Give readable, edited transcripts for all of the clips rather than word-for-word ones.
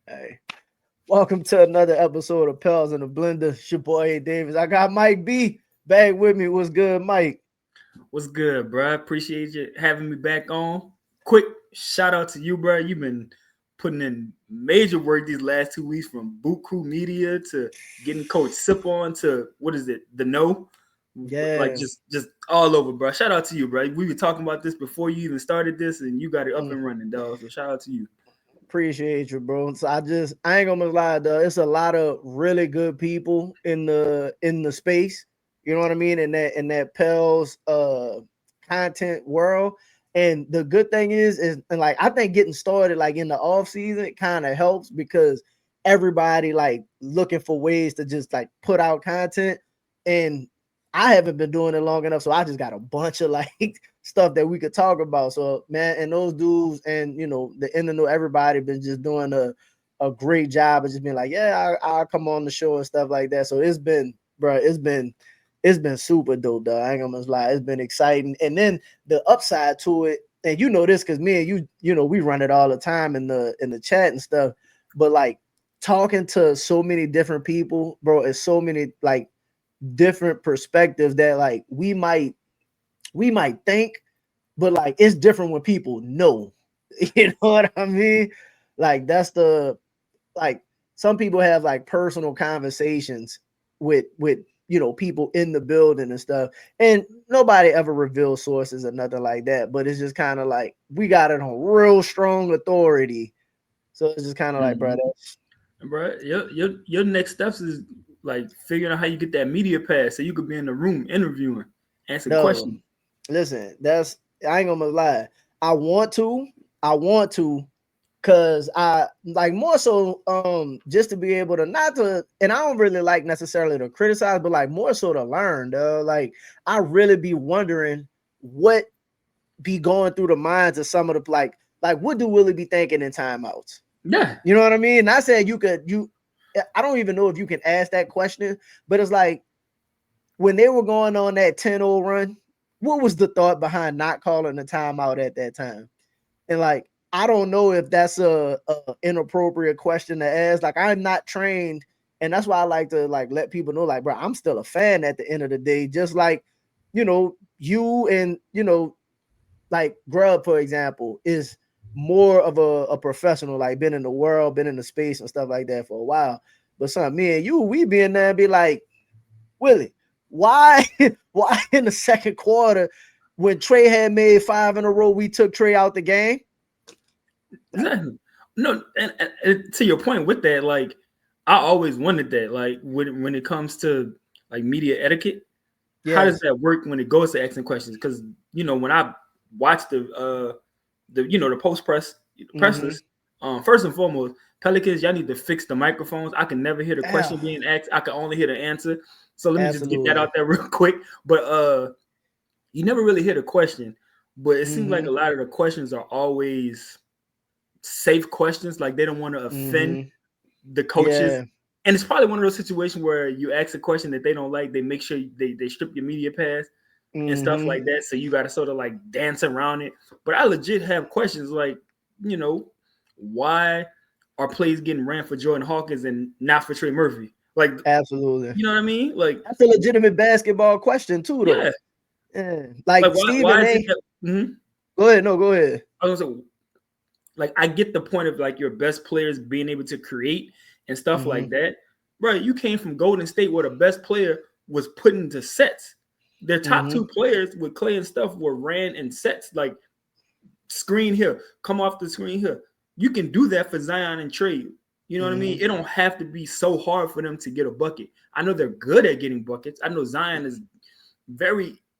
Hey, welcome to another episode of Pels in the Blender. It's your boy A. Davis. I got Mike B back with me. What's good, Mike? What's good, bro? Appreciate you having me back on. Quick shout out to you, bro. You've been putting in major work these last 2 weeks, from Boot Crew Media to getting Coach Sip on to what is it, the No, like Yeah. just all over, bro. Shout out to you, bro. We were talking about this before you even started this, and you got it up Mm, and running, dog. So shout out to you. appreciate you, bro. So I ain't gonna lie, though. It's a lot of really good people in the space. You know what I mean? In that Pels content world. And the good thing is and like I think getting started like in the off season kind of helps because everybody like looking for ways to just like put out content. And I haven't been doing it long enough, so I just got a bunch of like stuff that we could talk about. So man, and those dudes and the internet, everybody been just doing a great job of just being like, yeah, I'll come on the show and stuff like that. So it's been, bro, it's been super dope, though. I ain't gonna lie, it's been exciting. And then the upside to it, and you know this because me and you, we run it all the time in the chat and stuff. But like talking to so many different people, bro, it's so many like different perspectives that like we might think, but like it's different when people know. You know what I mean? Like that's the like some people have like personal conversations with people in the building and stuff, and nobody ever reveals sources or nothing like that. But it's just kind of like we got it on real strong authority, so it's just kind of like, bro, Mm-hmm. Bro, your next steps is like figuring out how you get that media pass so you could be in the room interviewing, answering no, questions. listen, that's I ain't gonna lie. I want to, I want to, cause I like more so just to be able to not to, and I don't really like necessarily to criticize, but like more so to learn. Like I really be wondering what be going through the minds of some of the like what do Willie be thinking in timeouts? Yeah. You know what I mean? Not saying you. I don't even know if you can ask that question, but it's like when they were going on that 10-0 run, what was the thought behind not calling a timeout at that time? And like, I don't know if that's a inappropriate question to ask. Like, I'm not trained, and that's why I like to like let people know, like, bro, I'm still a fan at the end of the day. Just like, you and like Grub, for example, is more of a professional, like been in the world, been in the space and stuff like that for a while. But son, me and you, we be in there and be like, Willie, why why in the second quarter when Trey had made 5 in a row, we took Trey out the game? Exactly. No, and to your point with that, like I always wondered that, like when it comes to like media etiquette, how does Yes. that work when it goes to asking questions? Because when I watch the post Mm-hmm. pressers, first and foremost, Pelicans, y'all need to fix the microphones. I can never hear the Yeah, question being asked. I can only hear the answer. So let me just get that absolutely. out there real quick. But you never really hear the question. But it seems like Mm-hmm. a lot of the questions are always safe questions. Like they don't want to offend Mm-hmm. the coaches. Yeah. And it's probably one of those situations where you ask a question that they don't like, they make sure they strip your media pass and stuff Mm-hmm. like that. So you got to sort of like dance around it. But I legit have questions like, you know, why are plays getting ran for Jordan Hawkins and not for Trey Murphy? Like, Absolutely. you know what I mean? Like, That's a legitimate basketball question too, yeah. though. Yeah. Like, Like why Stephen is it A. that? Go ahead. No, go ahead. I was gonna say, like, I get the point of like your best players being able to create and stuff Mm-hmm. like that. Bro, you came from Golden State where the best player was put into sets. Their top Mm-hmm. two players with Clay and stuff were ran in sets, like screen here, come off the screen here. You can do that for Zion and Trey. You know what I mean? Mm-hmm. It don't have to be so hard for them to get a bucket. I know they're good at getting buckets. I know Zion is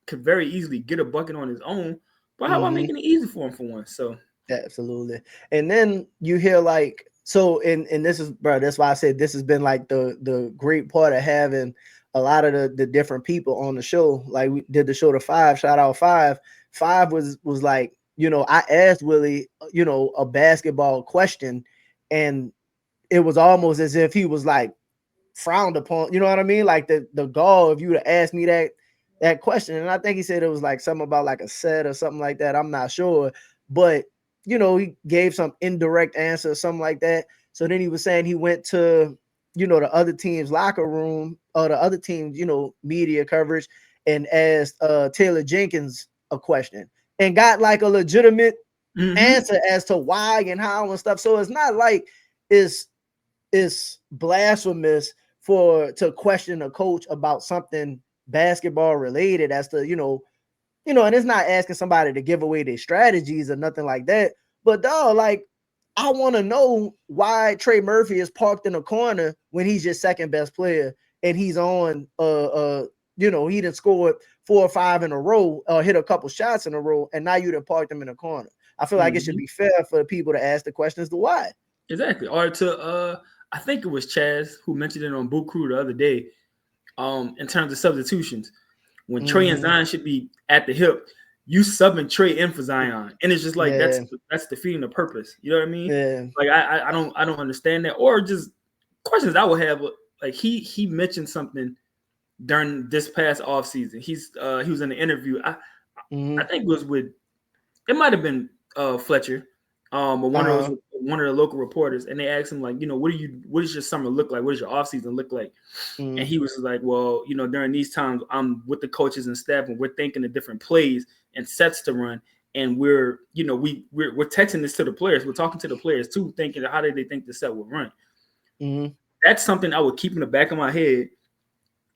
could very easily get a bucket on his own. But how about Mm-hmm. making it easy for him for once? So Absolutely. And then you hear like so and this is, bro, that's why I said this has been like the great part of having a lot of the different people on the show. Like we did the show to Five, shout out Five. Five was like, I asked Willie, a basketball question, and it was almost as if he was like frowned upon, you know what I mean? Like the gall if you would have asked me that question. And I think he said it was like something about like a set or something like that. I'm not sure. But he gave some indirect answer or something like that. So then he was saying he went to, the other team's locker room or the other team's, media coverage and asked Taylor Jenkins a question and got like a legitimate answer as to why and how and stuff. So it's not like it's blasphemous to question a coach about something basketball related as to, and it's not asking somebody to give away their strategies or nothing like that. But dog, like, I want to know why Trey Murphy is parked in a corner when he's your second best player and he's on he done scored 4 or 5 in a row or hit a couple shots in a row, and now you done parked him in a corner. I feel like it should be fair for people to ask the question as to why. Exactly. Or to I think it was Chaz who mentioned it on Boot Crew the other day. In terms of substitutions, when Trey and Zion should be at the hip, you subbing Trey in for Zion, and it's just like that's defeating the purpose. You know what I mean? Yeah. Like I don't understand that, or just questions I would have. Like he mentioned something during this past off season. He was in an interview. I think it was with, it might have been Fletcher, or one of the local reporters, and they asked him like, what does your summer look like? What does your off season look like? And he was like, well, during these times, I'm with the coaches and staff, and we're thinking of different plays and sets to run, and we're texting this to the players. We're talking to the players too, thinking how do they think the set will run. That's something I would keep in the back of my head.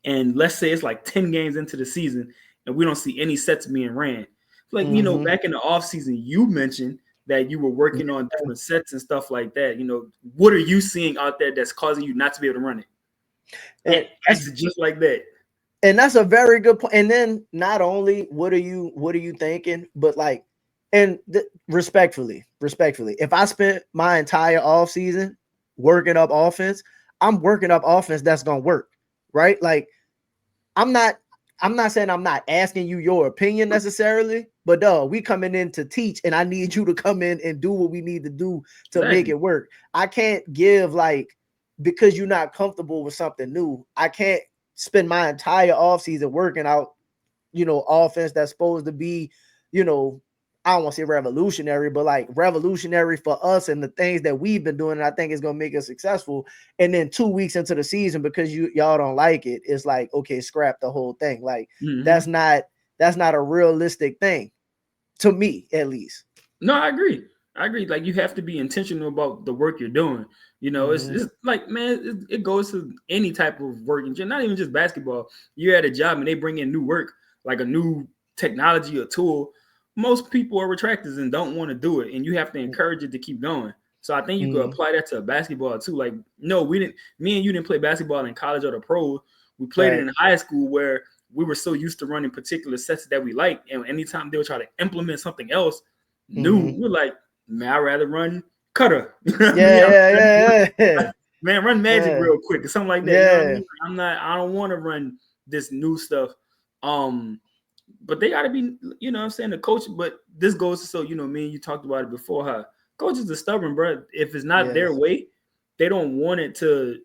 And let's say it's like 10 games into the season, and we don't see any sets being ran. Like, back in the off season, you mentioned that you were working on different sets and stuff like that. What are you seeing out there that's causing you not to be able to run it? And that's just like that. And that's a very good point. And then not only what are you thinking, but like, and respectfully, if I spent my entire off season working up offense, I'm working up offense that's gonna work, right? Like, I'm not saying I'm not asking you your opinion necessarily, but we coming in to teach, and I need you to come in and do what we need to do to make it work. I can't give because you're not comfortable with something new. I can't spend my entire offseason working out, offense that's supposed to be, I don't want to say revolutionary, but like revolutionary for us and the things that we've been doing. And I think it's going to make us successful. And then 2 weeks into the season, because y'all don't like it, it's like, okay, scrap the whole thing. Like that's not a realistic thing to me, at least. No, I agree. Like, you have to be intentional about the work you're doing. It's like, man, it goes to any type of work, and not even just basketball. You're at a job and they bring in new work, like a new technology or tool. Most people are retractors and don't want to do it, and you have to encourage it to keep going. So I think you could apply that to basketball too. Like, no, me and you didn't play basketball in college or the pros. We played it in high school, where we were so used to running particular sets that we liked, and anytime they would try to implement something else new, we're like, man, I'd rather run cutter. Yeah. Man, run magic real quick or something like that. Yeah. You know what I mean? I don't want to run this new stuff. But they got to be, I'm saying, the coach. But this goes to, so, me and you talked about it before, how coaches are stubborn, bro. If it's not their way, they don't want it to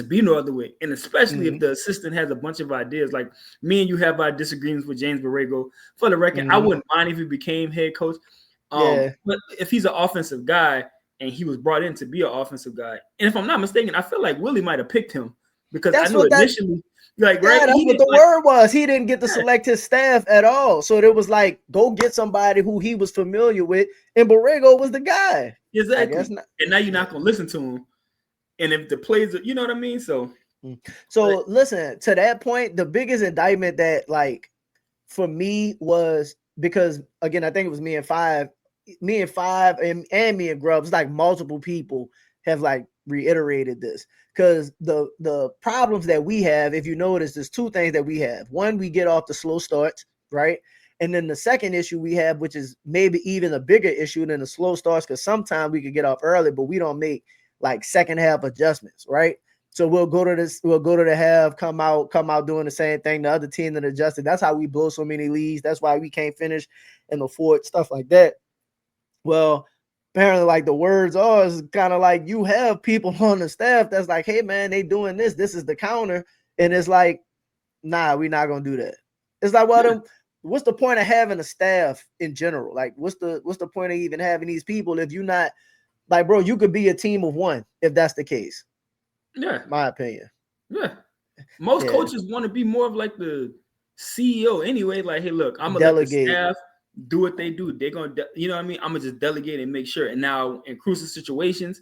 be no other way. And especially if the assistant has a bunch of ideas. Like, me and you have our disagreements with James Borrego. For the record, I wouldn't mind if he became head coach. But if he's an offensive guy and he was brought in to be an offensive guy, and if I'm not mistaken, I feel like Willie might have picked him, because I knew initially, that's what the word was. He didn't get to select his staff at all. So it was like, go get somebody who he was familiar with, and Borrego was the guy. Exactly. And now you're not going to listen to him. And if the plays, you know what I mean? So listen, to that point, the biggest indictment that, like, for me was, because again, I think it was me and Five and me and Grubbs, like multiple people have like reiterated this, because the problems that we have, if you notice, there's 2 things that we have. One, we get off the slow starts, right? And then the second issue we have, which is maybe even a bigger issue than the slow starts, because sometimes we could get off early, but we don't make like second half adjustments, right? So we'll go to the half, come out doing the same thing. The other team that adjusted. That's how we blow so many leads. That's why we can't finish in the fourth, stuff like that. Well, apparently, like, the words are, is kind of like, you have people on the staff that's like, hey man, they doing this. This is the counter. And it's like, nah, we're not gonna do that. It's like, well, what's the point of having a staff in general? Like, what's the point of even having these people if you're not Like, bro, you could be a team of one if that's the case. Yeah, My opinion. yeah. Most Yeah, coaches want to be more of like the CEO anyway. Like, hey, look, I'm gonna let the delegate. staff do what they do. They're gonna, you know what I mean? I'm gonna just delegate and make sure. And now in crucial situations,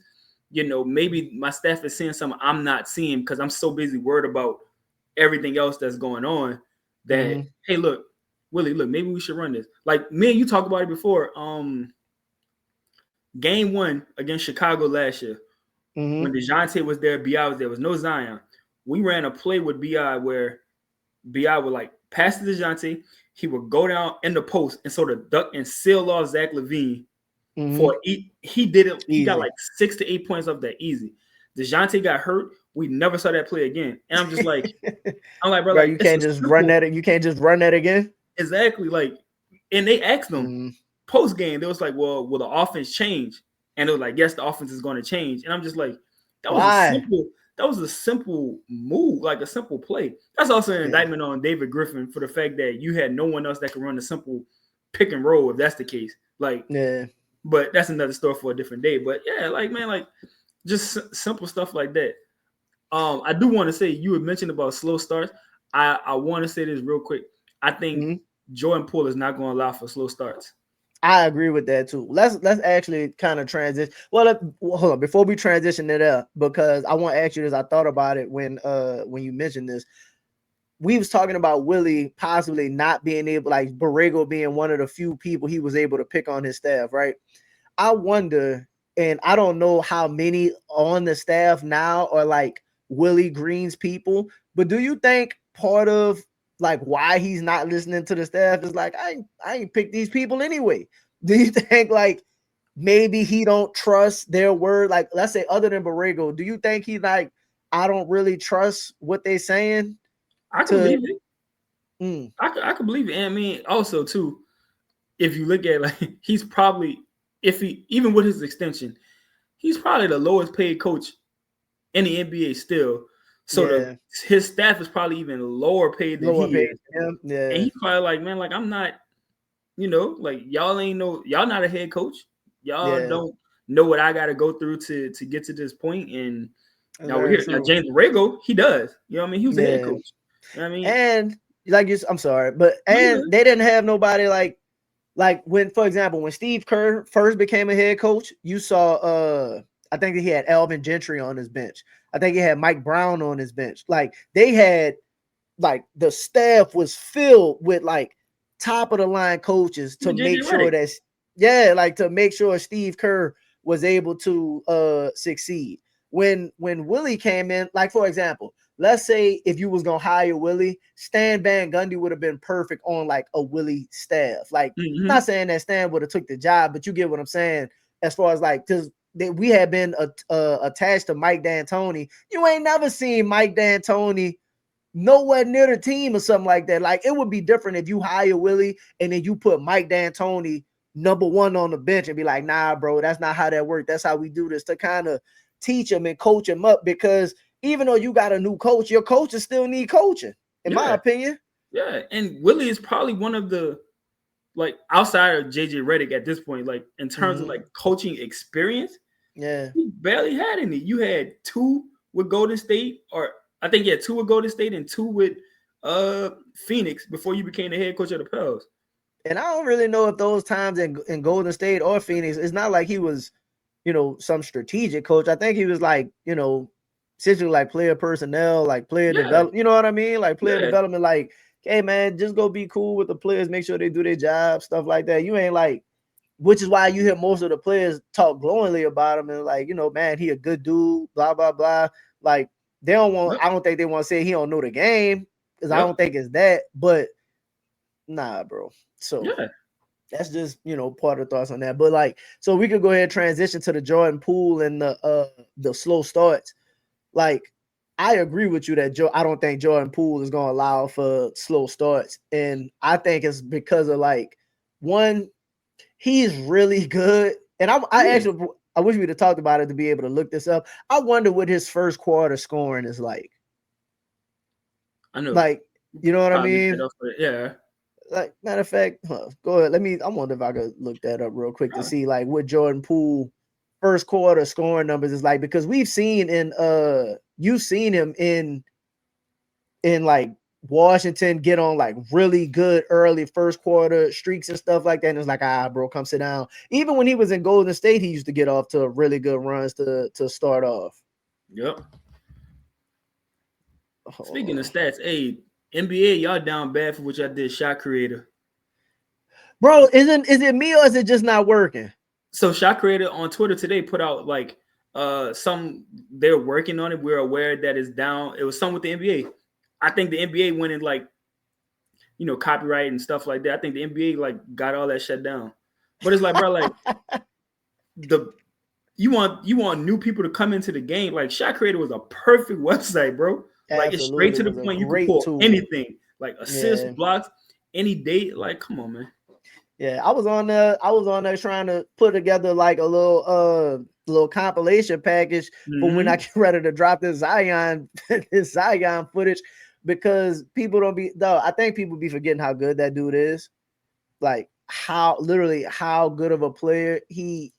maybe my staff is seeing something I'm not seeing because I'm so busy worried about everything else that's going on that, Mm-hmm. hey, look, Willie, look, maybe we should run this. Like me and you talked about it before. Game 1 against Chicago last year, when Mm-hmm. Dejounte was there, BI was there, was no Zion. We ran a play with BI where BI would like pass to Dejounte. He would go down in the post and sort of duck and seal off Zach LaVine Mm-hmm. for he did it. He got Easy. like 6 to 8 points off that easy. Dejounte got hurt. We never saw that play again. And I'm like, bro, Bro, like you it's can't a just run simple that. You can't just run that again. exactly like. And they asked them Mm. post game. They was like, well, will the offense change? And it was like, yes, the offense is going to change. And I'm just like, that was a Why? simple that was a simple move, like a simple play. That's also an Yeah. indictment on David Griffin for the fact that you had no one else that could run a simple pick and roll if that's the case. Like, Yeah. but that's another story for a different day. But yeah, like man, like just simple stuff like that. I do want to say you had mentioned about slow starts. I want to say this real quick. I think Mhm. Jordan Poole is not going to allow for slow starts. I agree with that too. Let's actually kind of transition. Well, hold on before we transition it up because I want to ask you this. I thought about it when you mentioned this. We was talking about Willie possibly not being able, like Borrego being one of the few people he was able to pick on his staff, right? I wonder, and I don't know how many on the staff now are like Willie Green's people, but do you think part of like why he's not listening to the staff is like I ain't pick these people anyway? Do you think like maybe he don't trust their word? Like let's say other than Borrego, do you think he like I don't really trust what they saying I can to believe it. mm, I can believe it. And I mean, also too, if you look at like he's probably if he even with his extension, he's probably the lowest paid coach in the NBA still. So yeah, his staff is probably even lower paid than lower he pay is. him? And Yeah, he's probably like, man, like I'm not, like y'all not a head coach. Y'all yeah, don't know what I gotta go through to get to this point. And that's now we're very here. Now true. James Borrego, he does. You know what I mean? He was a head Yeah. coach. You know what I mean? And like you, I'm sorry, but No, you and good. they didn't have nobody like when, for example, when Steve Kerr first became a head coach, you saw I think he had Alvin Gentry on his bench. I think he had Mike Brown on his bench. Like they had like the staff was filled with like top of the line coaches to Even JJ make sure Redick. that yeah, like to make sure Steve Kerr was able to succeed. When Willie came in, like for example, let's say if you was gonna hire Willie, Stan Van Gundy would have been perfect on like a Willie staff. Like, not Mm-hmm. saying that Stan would have took the job, but you get what I'm saying. As far as like, because we had been attached to Mike D'Antoni. You ain't never seen Mike D'Antoni nowhere near the team or something like that. Like it would be different if you hire Willie and then you put Mike D'Antoni number one on the bench and be like, nah, bro, that's not how that works. That's how we do this, to kind of teach him and coach him up. Because even though you got a new coach, your coaches still need coaching, in my Yeah, opinion. yeah. And Willie is probably one of the like outside of JJ Redick at this point, like in terms of Mm-hmm. like coaching experience, Yeah. you barely had any. You had two with Golden State, or I think you had two with Golden State and two with Phoenix before you became the head coach of the Pels. And I don't really know if those times in Golden State or Phoenix, it's not like he was, some strategic coach. I think he was like, essentially like player personnel, like player Yeah, develop. You know what I mean? Like player yeah, development. Like, hey man, just go be cool with the players, make sure they do their job, stuff like that. You ain't like, which is why you hear most of the players talk glowingly about him and like, man, he a good dude, blah blah blah. Like they don't want. yep, I don't think they want to say he don't know the game because I yep, don't think it's that. But nah, bro. So yeah. that's just part of the thoughts on that. But like, so we could go ahead and transition to the Jordan Poole and the slow starts. Like, I agree with you that I don't think Jordan Poole is gonna allow for slow starts, and I think it's because of like one, he's really good, and I Yeah. actually I wish we'd have talked about it to be able to look this up. I wonder what his first quarter scoring is like. I know. Like, you know what I Probably look that mean? up for it. Yeah. Like matter of fact, go ahead. I wonder if I could look that up real quick to see like what Jordan Poole first quarter scoring numbers is like, because we've seen you've seen him in like Washington get on like really good early first quarter streaks and stuff like that. And it's like, bro, come sit down. Even when he was in Golden State, he used to get off to really good runs to start off. Yep. Speaking of stats, hey, NBA, y'all down bad for what y'all did, shot creator. Bro, is it me or is it just not working? So shot creator on Twitter today put out like some, they're working on it. We're aware that it's down. It was some with the NBA. I think the NBA went in like, copyright and stuff like that. I think the NBA like got all that shut down. But it's like, bro, like you want new people to come into the game. Like Shot Creator was a perfect website, bro. Like it's straight to the point. You can pull anything, like assists, blocks, any date. Like, come on, man. Yeah, I was on there trying to put together like a little compilation package for when I get ready to drop this Zion footage, because people don't be though. I think people be forgetting how good that dude is. Like how good of a player he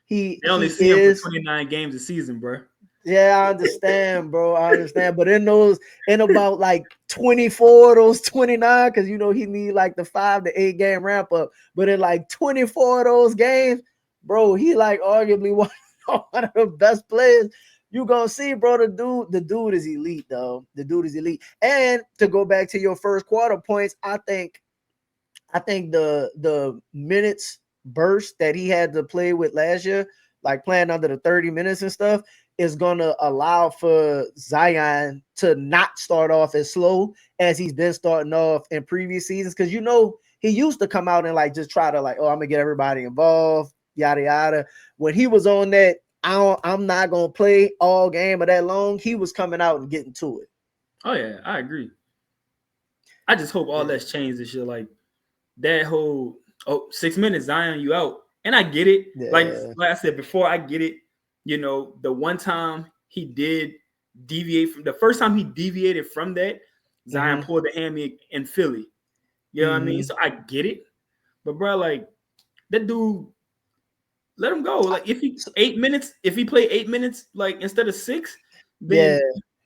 They only see him for 29 games a season, bro. Yeah, I understand, bro. I understand. But in about like 24 of those 29, because he need like the 5 to 8 game ramp up. But in like 24 of those games, bro, he like arguably one of the best players you gonna see, bro. The dude is elite, though. The dude is elite. And to go back to your first quarter points, I think the minutes burst that he had to play with last year, like playing under the 30 minutes and stuff, is going to allow for Zion to not start off as slow as he's been starting off in previous seasons. Because, he used to come out and like just try to like, I'm going to get everybody involved, yada, yada. When he was on that, I'm not going to play all game or that long, he was coming out and getting to it. Oh, yeah, I agree. I just hope all that's changed this year. Like that whole, 6 minutes, Zion, you out. And I get it. Yeah. Like I said before, I get it. The one time he did deviate from the first time he deviated from that, Zion pulled the hammy in Philly. You know what I mean? So I get it. But bro, like that dude, let him go. Like if he played 8 minutes, like instead of 6, then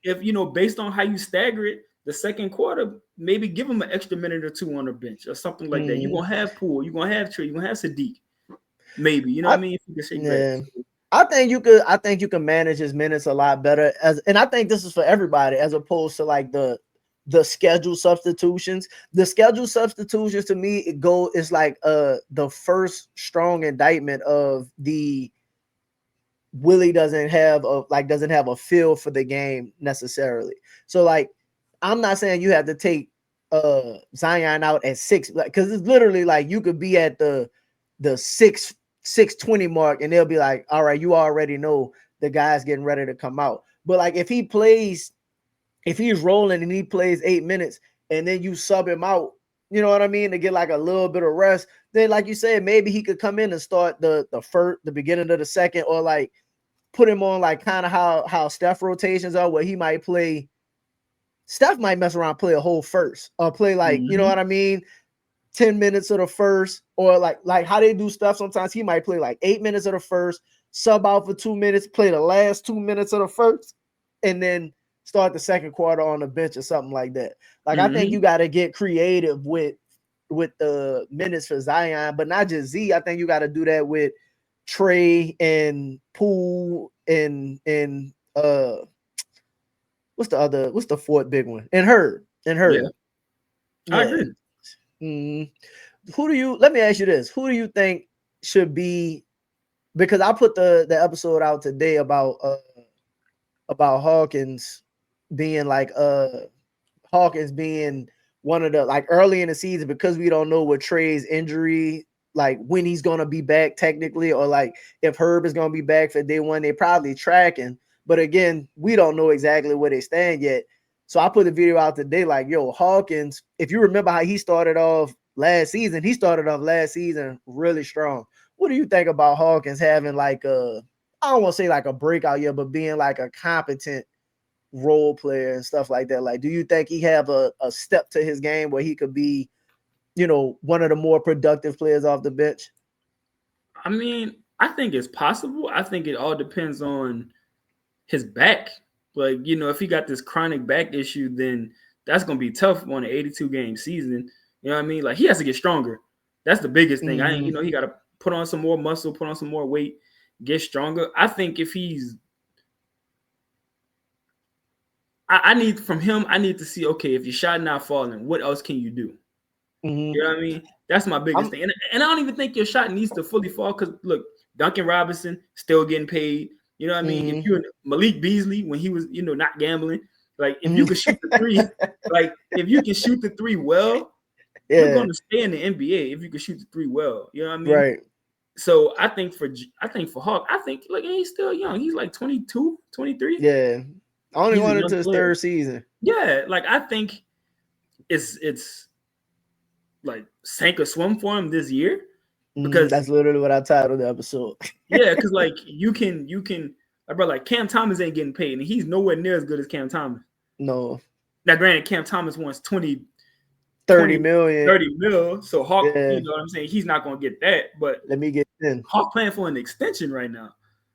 if based on how you stagger it, the second quarter, maybe give him an extra minute or 2 on the bench or something like that. You're gonna have Poole, you're gonna have Trey, you're gonna have Sadiq. Maybe, what I mean? If you can say back. I think you can manage his minutes a lot better, and I think this is for everybody as opposed to like the schedule substitutions. The schedule substitutions to me is like the first strong indictment of the Willie doesn't have a feel for the game necessarily. So like I'm not saying you have to take Zion out at 6, because it's literally like you could be at the 6:20 mark and they'll be like, all right, you already know the guy's getting ready to come out. But like if he's rolling and he plays 8 minutes and then you sub him out, you know what I mean, to get like a little bit of rest, then like you said, maybe he could come in and start the beginning of the second, or like put him on like kind of how Steph rotations are, where he might play. Steph might mess around, play a whole first, or play like, you know what I mean, 10 minutes of the first, or like how they do stuff sometimes. He might play like 8 minutes of the first, sub out for 2 minutes, play the last 2 minutes of the first, and then start the second quarter on the bench or something like that. Like I think you got to get creative with the minutes for Zion, but not just Z. I think you got to do that with Trey and Poole and what's the fourth big one? And Herb. Yeah. I agree. Let me ask you this. Who do you think should be, because I put the episode out today about Hawkins being like Hawkins being one of the, like early in the season, because we don't know what Trey's injury, like when he's gonna be back technically, or like if Herb is gonna be back for day one. They probably tracking, but again, we don't know exactly where they stand yet. So I put the video out today like, yo, Hawkins, if you remember how he started off last season really strong. What do you think about Hawkins having like I don't want to say like a breakout year, but being like a competent role player and stuff like that? Like, do you think he have a step to his game where he could be, one of the more productive players off the bench? I mean, I think it's possible. I think it all depends on his back. Like, if he got this chronic back issue, then that's gonna be tough on an 82 game season. You know what I mean? Like, he has to get stronger. That's the biggest thing. He got to put on some more muscle, put on some more weight, get stronger. I think if he's, I need from him, I need to see, okay, if your shot not falling, what else can you do? You know what I mean? That's my biggest thing. And I don't even think your shot needs to fully fall because, look, Duncan Robinson still getting paid. You know what I mean? If you're Malik Beasley, when he was, not gambling, like, if you could shoot the three, like, if you can shoot the three well, you're going to stay in the NBA if you can shoot the three well. You know what I mean? Right. So I think for Hawk, I think, like, he's still young. He's like 22, 23. Yeah. Only won into his third season. Yeah. Like, I think it's like sink or swim for him this year. Because that's literally what I titled the episode. Yeah, because like you can like, bro, like Cam Thomas ain't getting paid, and he's nowhere near as good as Cam Thomas. No. Now, granted, Cam Thomas wants 30 mil. So Hawk, you know what I'm saying? He's not gonna get that, but let me get in. Hawk playing for an extension right now.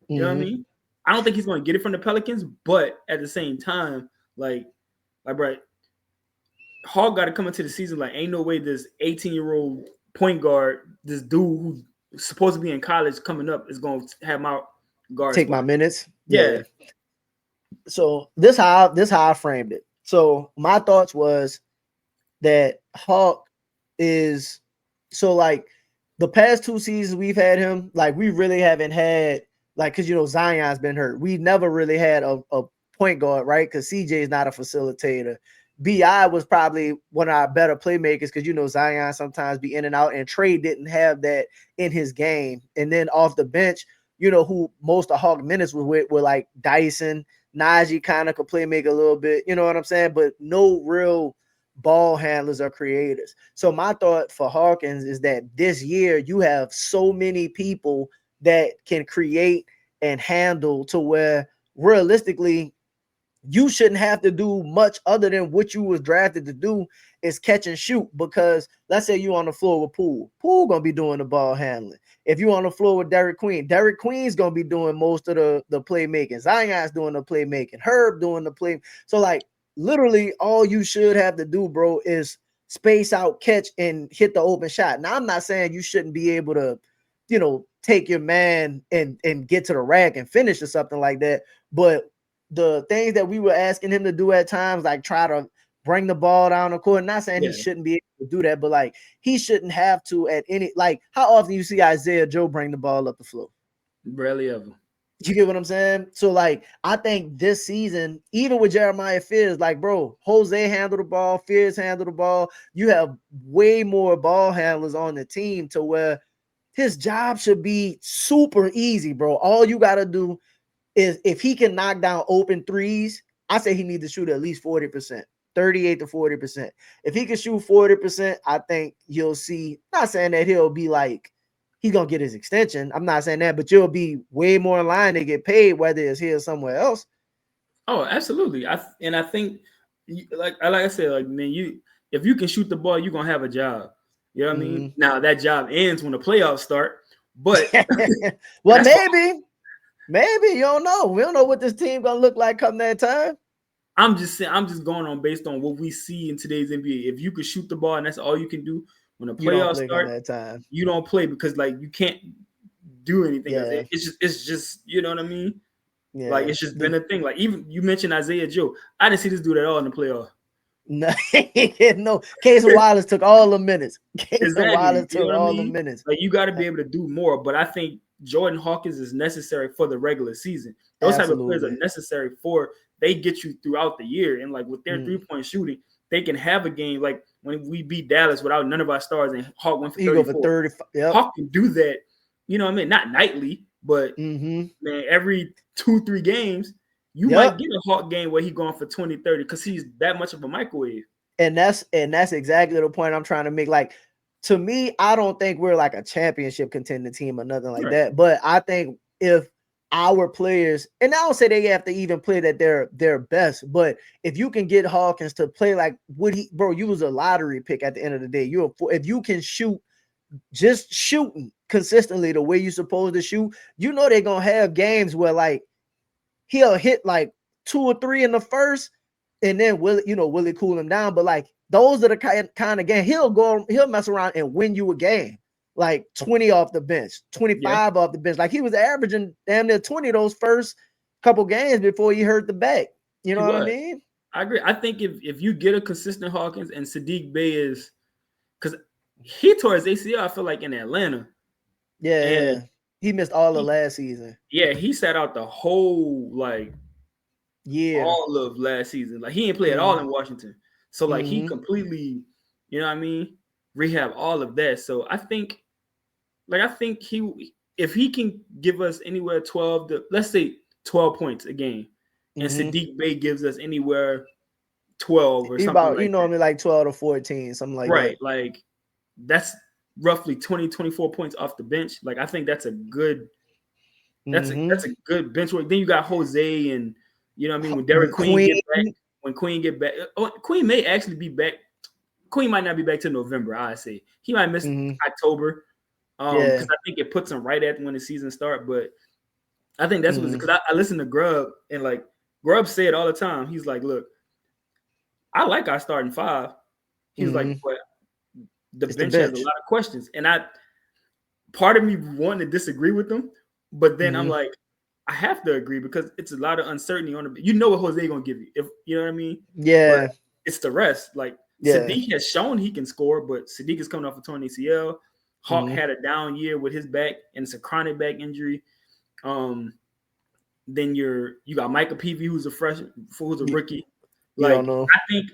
You know what I mean? I don't think he's gonna get it from the Pelicans, but at the same time, like bro, Hawk got to come into the season like ain't no way this 18-year-old point guard, this dude who's supposed to be in college coming up is going to have my guard take my minutes. Yeah. So this how I framed it. So my thoughts was that Hawk is so like the past 2 seasons we've had him, like we really haven't had like because Zion's been hurt. We never really had a point guard, right? Because CJ is not a facilitator. BI was probably one of our better playmakers because Zion sometimes be in and out, and Trey didn't have that in his game. And then off the bench, who most of Hawk minutes was with were like Dyson, Najee kind of could play make a little bit, you know what I'm saying? But no real ball handlers or creators. So my thought for Hawkins is that this year you have so many people that can create and handle to where realistically you shouldn't have to do much other than what you was drafted to do is catch and shoot. Because let's say you on the floor with Poole gonna be doing the ball handling. If you on the floor with Derek Queen's gonna be doing most of the playmaking. Zion's doing the playmaking. Herb doing the play. So like literally all you should have to do, bro, is space out, catch, and hit the open shot. Now I'm not saying you shouldn't be able to, take your man and get to the rack and finish or something like that. But the things that we were asking him to do at times, like try to bring the ball down the court, not saying he shouldn't be able to do that, but like he shouldn't have to at any, like how often you see Isaiah Joe bring the ball up the floor? Barely ever. You get what I'm saying? So like, I think this season, even with Jeremiah Fears, like, bro, Jose handled the ball, Fears handled the ball. You have way more ball handlers on the team to where his job should be super easy, bro. All you got to do is if he can knock down open threes, I say he needs to shoot at least 40%, 38 to 40%. If he can shoot 40%, I think you'll see, not saying that he'll be like, he's going to get his extension. I'm not saying that, but you'll be way more in line to get paid, whether it's here or somewhere else. Oh, absolutely. I think, like I said, like, man, if you can shoot the ball, you're going to have a job. You know what I mean? Now, that job ends when the playoffs start, but. Well, maybe. You don't know. We don't know what this team going to look like come that time. I'm just saying, I'm just going on based on what we see in today's NBA. If you can shoot the ball and that's all you can do, when the playoffs start, you don't play because like you can't do anything. Yeah. It's just you know what I mean? Yeah. Like it's just been a thing. Like even you mentioned Isaiah Joe. I didn't see this dude at all in the playoffs. No. Casey Wallace took all the minutes. Wallace took all the minutes. Like you got to be able to do more. But I think Jordan Hawkins is necessary for the regular season. Those type of players are necessary for they get you throughout the year. And like with their 3-point shooting, they can have a game like when we beat Dallas without none of our stars and Hawk went for 34. Yep. Hawk can do that, you know what I mean? Not nightly, but man, every 2-3 games, you might get a Hawk game where he's going for 20, 30 because he's that much of a microwave. And that's exactly the point I'm trying to make. Like, to me, I don't think we're like a championship contending team or nothing like that. But I think if our players, and I don't say they have to even play that they're best, but if you can get Hawkins to play like you was a lottery pick at the end of the day. If you can shoot, just shooting consistently the way you're supposed to shoot, you know they're gonna have games where like he'll hit like 2 or 3 in the first, and then Willie cool him down. But like those are the kind of game he'll mess around and win you a game, like 20 off the bench, 25 off the bench. Like he was averaging damn near 20 those first couple games before he hurt the back. You know what I mean? I agree. I think if you get a consistent Hawkins and Sadiq Bey is, because he tore his ACL, I feel like in Atlanta. Yeah. He missed all of last season. Yeah, he sat out the whole all of last season. Like he didn't play at all in Washington. So like he completely, you know what I mean, rehab all of that. So I think if he can give us anywhere 12 to, let's say 12 points a game, and Sadiq Bey gives us anywhere 12 or something like I mean, like 12 to 14, something like that. Right, like that's roughly 20, 24 points off the bench. Like I think that's a good that's a good bench work. Then you got Jose and you know what I mean, when Derek Queen get back, Queen may actually be back. Queen might not be back till November, I say. He might miss October. Because I think it puts him right at when the season starts. But I think that's because I listen to Grubb, and like Grubb said all the time, he's like, look, I like our starting 5. He's like, but the bench has a lot of questions. And part of me wanted to disagree with him, but then I'm like, I have to agree because it's a lot of uncertainty on the. You know what Jose gonna give you, if you know what I mean. Yeah, but it's the rest. Like Sadiq has shown he can score, but Sadiq is coming off a torn ACL. Hawk had a down year with his back, and it's a chronic back injury. Then you got Micah Peavy, who's a rookie. Like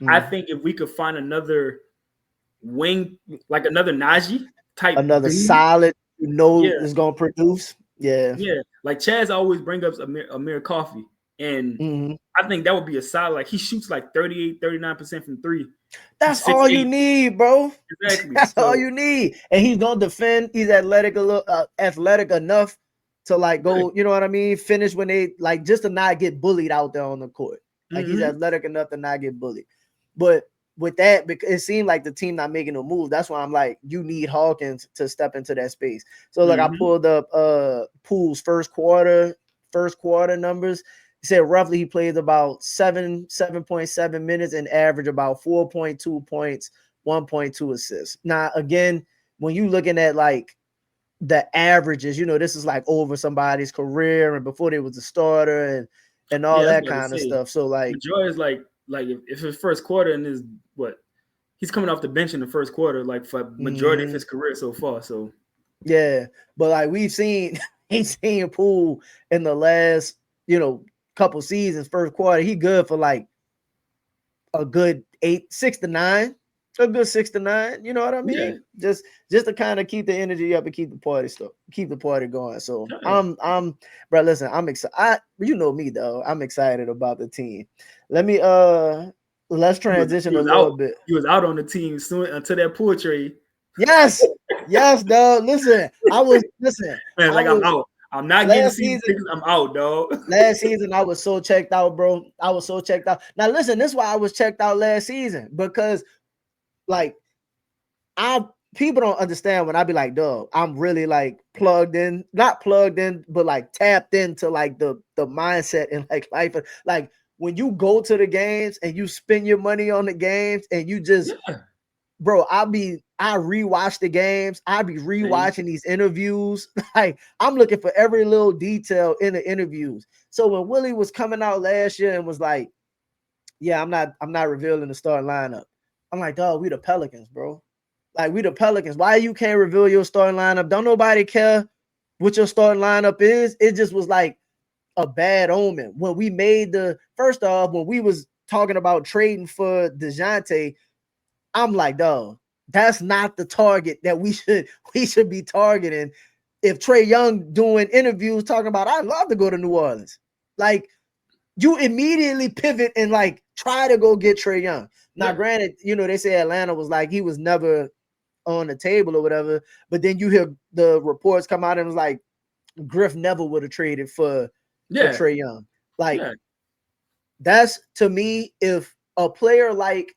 I think if we could find another wing, like another Najee type, another dude, solid, is gonna produce. Yeah. Like Chaz always bring up Amir Coffey, and I think that would be a solid. Like he shoots like 38, 39% from 3. That's all you need, bro. Exactly. That's all you need, and he's gonna defend. He's athletic enough to like go. You know what I mean? Finish when they like just to not get bullied out there on the court. Like he's athletic enough to not get bullied. But with that, because it seemed like the team not making a move. That's why I'm like, you need Hawkins to step into that space. So look, I pulled up Poole's first quarter numbers. He said roughly he plays about 7.7 minutes and average about 4.2 points, 1.2 assists. Now, again, when you looking at like the averages, this is like over somebody's career and before they was a starter and all that kind of stuff. So like Joy is like if his first quarter and is he's coming off the bench in the first quarter, like for majority of his career so far. So yeah, but like he's seen Poole in the last, couple seasons, first quarter, he good for like a good 6 to 9. A good 6 to 9, you know what I mean? Yeah. Just to kind of keep the energy up and keep the party going. So bro, listen, I'm excited. You know me though. I'm excited about the team. Let me let's transition a little bit. He was out on the team soon until that Poole trade. Yes, dog. Listen, Man, I'm out. I'm not getting season tickets. I'm out, dog. Last season, I was so checked out, bro. I was so checked out. Now, listen, this is why I was checked out last season, because like people don't understand when I be like, dog, I'm really like not plugged in, but like tapped into like the mindset and like life. Like when you go to the games and you spend your money on the games and you just, bro, I rewatch the games. I be rewatching these interviews. Like I'm looking for every little detail in the interviews. So when Willie was coming out last year and was like, yeah, I'm not revealing the starting lineup. I'm like, dog, we the Pelicans, bro. Like we the Pelicans. Why you can't reveal your starting lineup? Don't nobody care what your starting lineup is. It just was like a bad omen. When we made when we was talking about trading for Dejounte, I'm like, dog, that's not the target that we should be targeting. If Trae Young doing interviews talking about, I'd love to go to New Orleans. Like you immediately pivot and like try to go get Trae Young. Now, granted, they say Atlanta was like, he was never on the table or whatever, but then you hear the reports come out and it was like Griff never would have traded for Trae Young. Like that's, to me, if a player like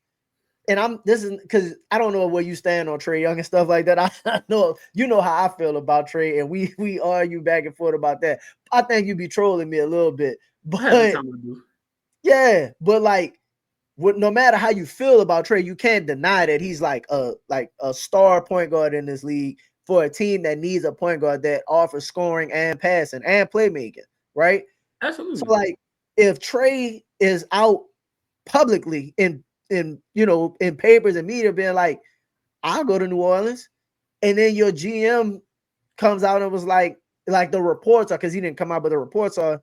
and this is because I don't know where you stand on Trae Young and stuff like that. I know you know how I feel about Trae, and we argue back and forth about that. I think you be trolling me a little bit, Half the but time I do. yeah, but like, no matter how you feel about Trae, you can't deny that he's like a star point guard in this league for a team that needs a point guard that offers scoring and passing and playmaking, right? So Absolutely. like, if Trae is out publicly in in papers and media being like, I'll go to New Orleans, and then your GM comes out and was like the reports are, because he didn't come out, but the reports are,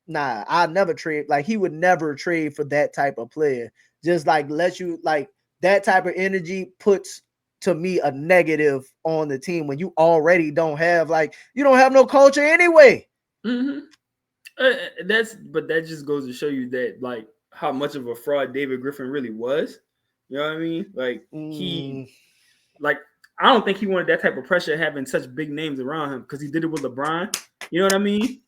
nah, I'll never trade. Like, he would never trade for that type of player. Just like, let you, like, that type of energy puts, to me, a negative on the team when you already don't have, like, you don't have no culture anyway. Mm-hmm. But that just goes to show you that, like, how much of a fraud David Griffin really was. You know what I mean? Like, like, I don't think he wanted that type of pressure having such big names around him, because he did it with LeBron. You know what I mean?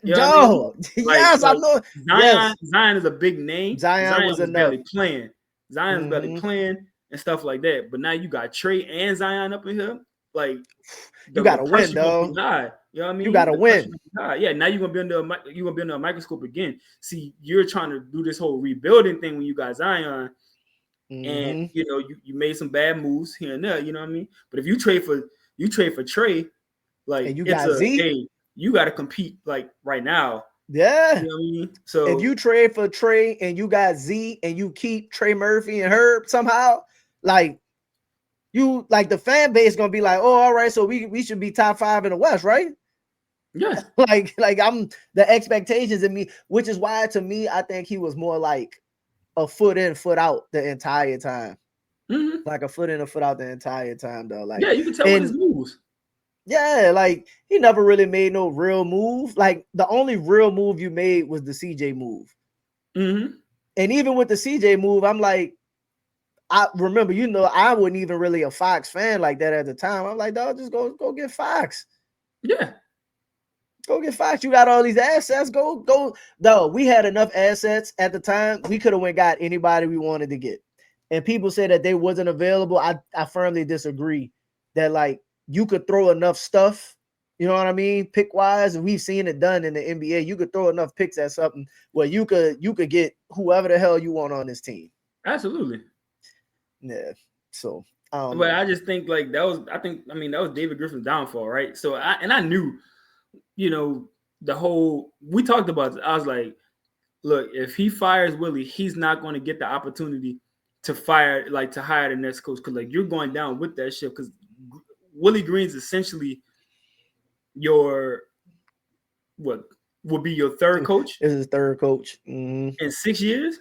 You know what I mean? Yo, yes, I Like know. Zion, Yes, Zion is a big name. Zion Zion was was enough. barely playing. Zion was barely playing and stuff like that. But now you got Trae and Zion up in here. Like, You the gotta win, pressure gonna be though. high. You know what I You mean? gotta The pressure win. gonna be high. Yeah, now you're gonna be under a microscope again. See, you're trying to do this whole rebuilding thing when you got Zion, and you made some bad moves here and there. You know what I mean? But if you trade for Trae, like, And you it's got Z. hey, you got to compete like right now. Yeah. You know what I mean? If So you trade for Trae and you got Z and you keep Trey Murphy and Herb somehow, like, you, like, the fan base gonna be like, oh, all right, so we should be top 5 in the West, right? yeah, like I'm, the expectations in me, which is why, to me, I think he was more like a foot in, foot out the entire time. mm-hmm. Like a foot in, a foot out the entire time, though. Like, Yeah, you can tell with his and moves. yeah, like, he never really made no real move. Like, the only real move you made was the CJ move. Mm-hmm. And even with the CJ move, I'm like, I remember, I wasn't even really a Fox fan like that at the time. I'm like, dog, just go get Fox. Yeah, Go get Fox. You got all these assets. Go. No, we had enough assets at the time. We could have went got anybody we wanted to get. And people say that they wasn't available. I firmly disagree. That, like, you could throw enough stuff, you know what I mean, pick wise, and we've seen it done in the NBA. You could throw enough picks at something where you could get whoever the hell you want on this team. absolutely. Yeah. So I don't But know. I just think, like, that was that was David Griffin's downfall, right? So I knew, the whole, we talked about it. I was like, look, if he fires Willie, he's not going to get the opportunity to hire the next coach, because, like, you're going down with that ship, because Willie Green's essentially your, what would be your third coach This is third coach. Mm-hmm. in 6 years.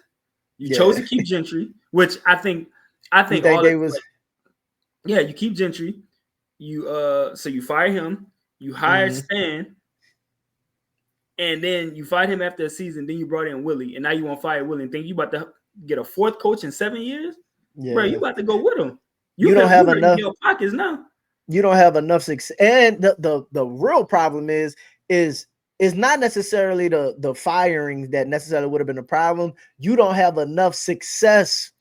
You chose Yeah. to keep Gentry, which I think You think all they it, was? like, yeah, you keep Gentry. You so you fire him. You hired Mm-hmm. Stan, and then you fired him after a season. Then you brought in Willie, and now you want to fire Willie and think you about to get a fourth coach in 7 years, bro. You Yeah. about to go with him. You You don't hurt have in enough. your pockets now. You don't have enough success. And the real problem is not necessarily the firings that necessarily would have been a problem. You don't have enough success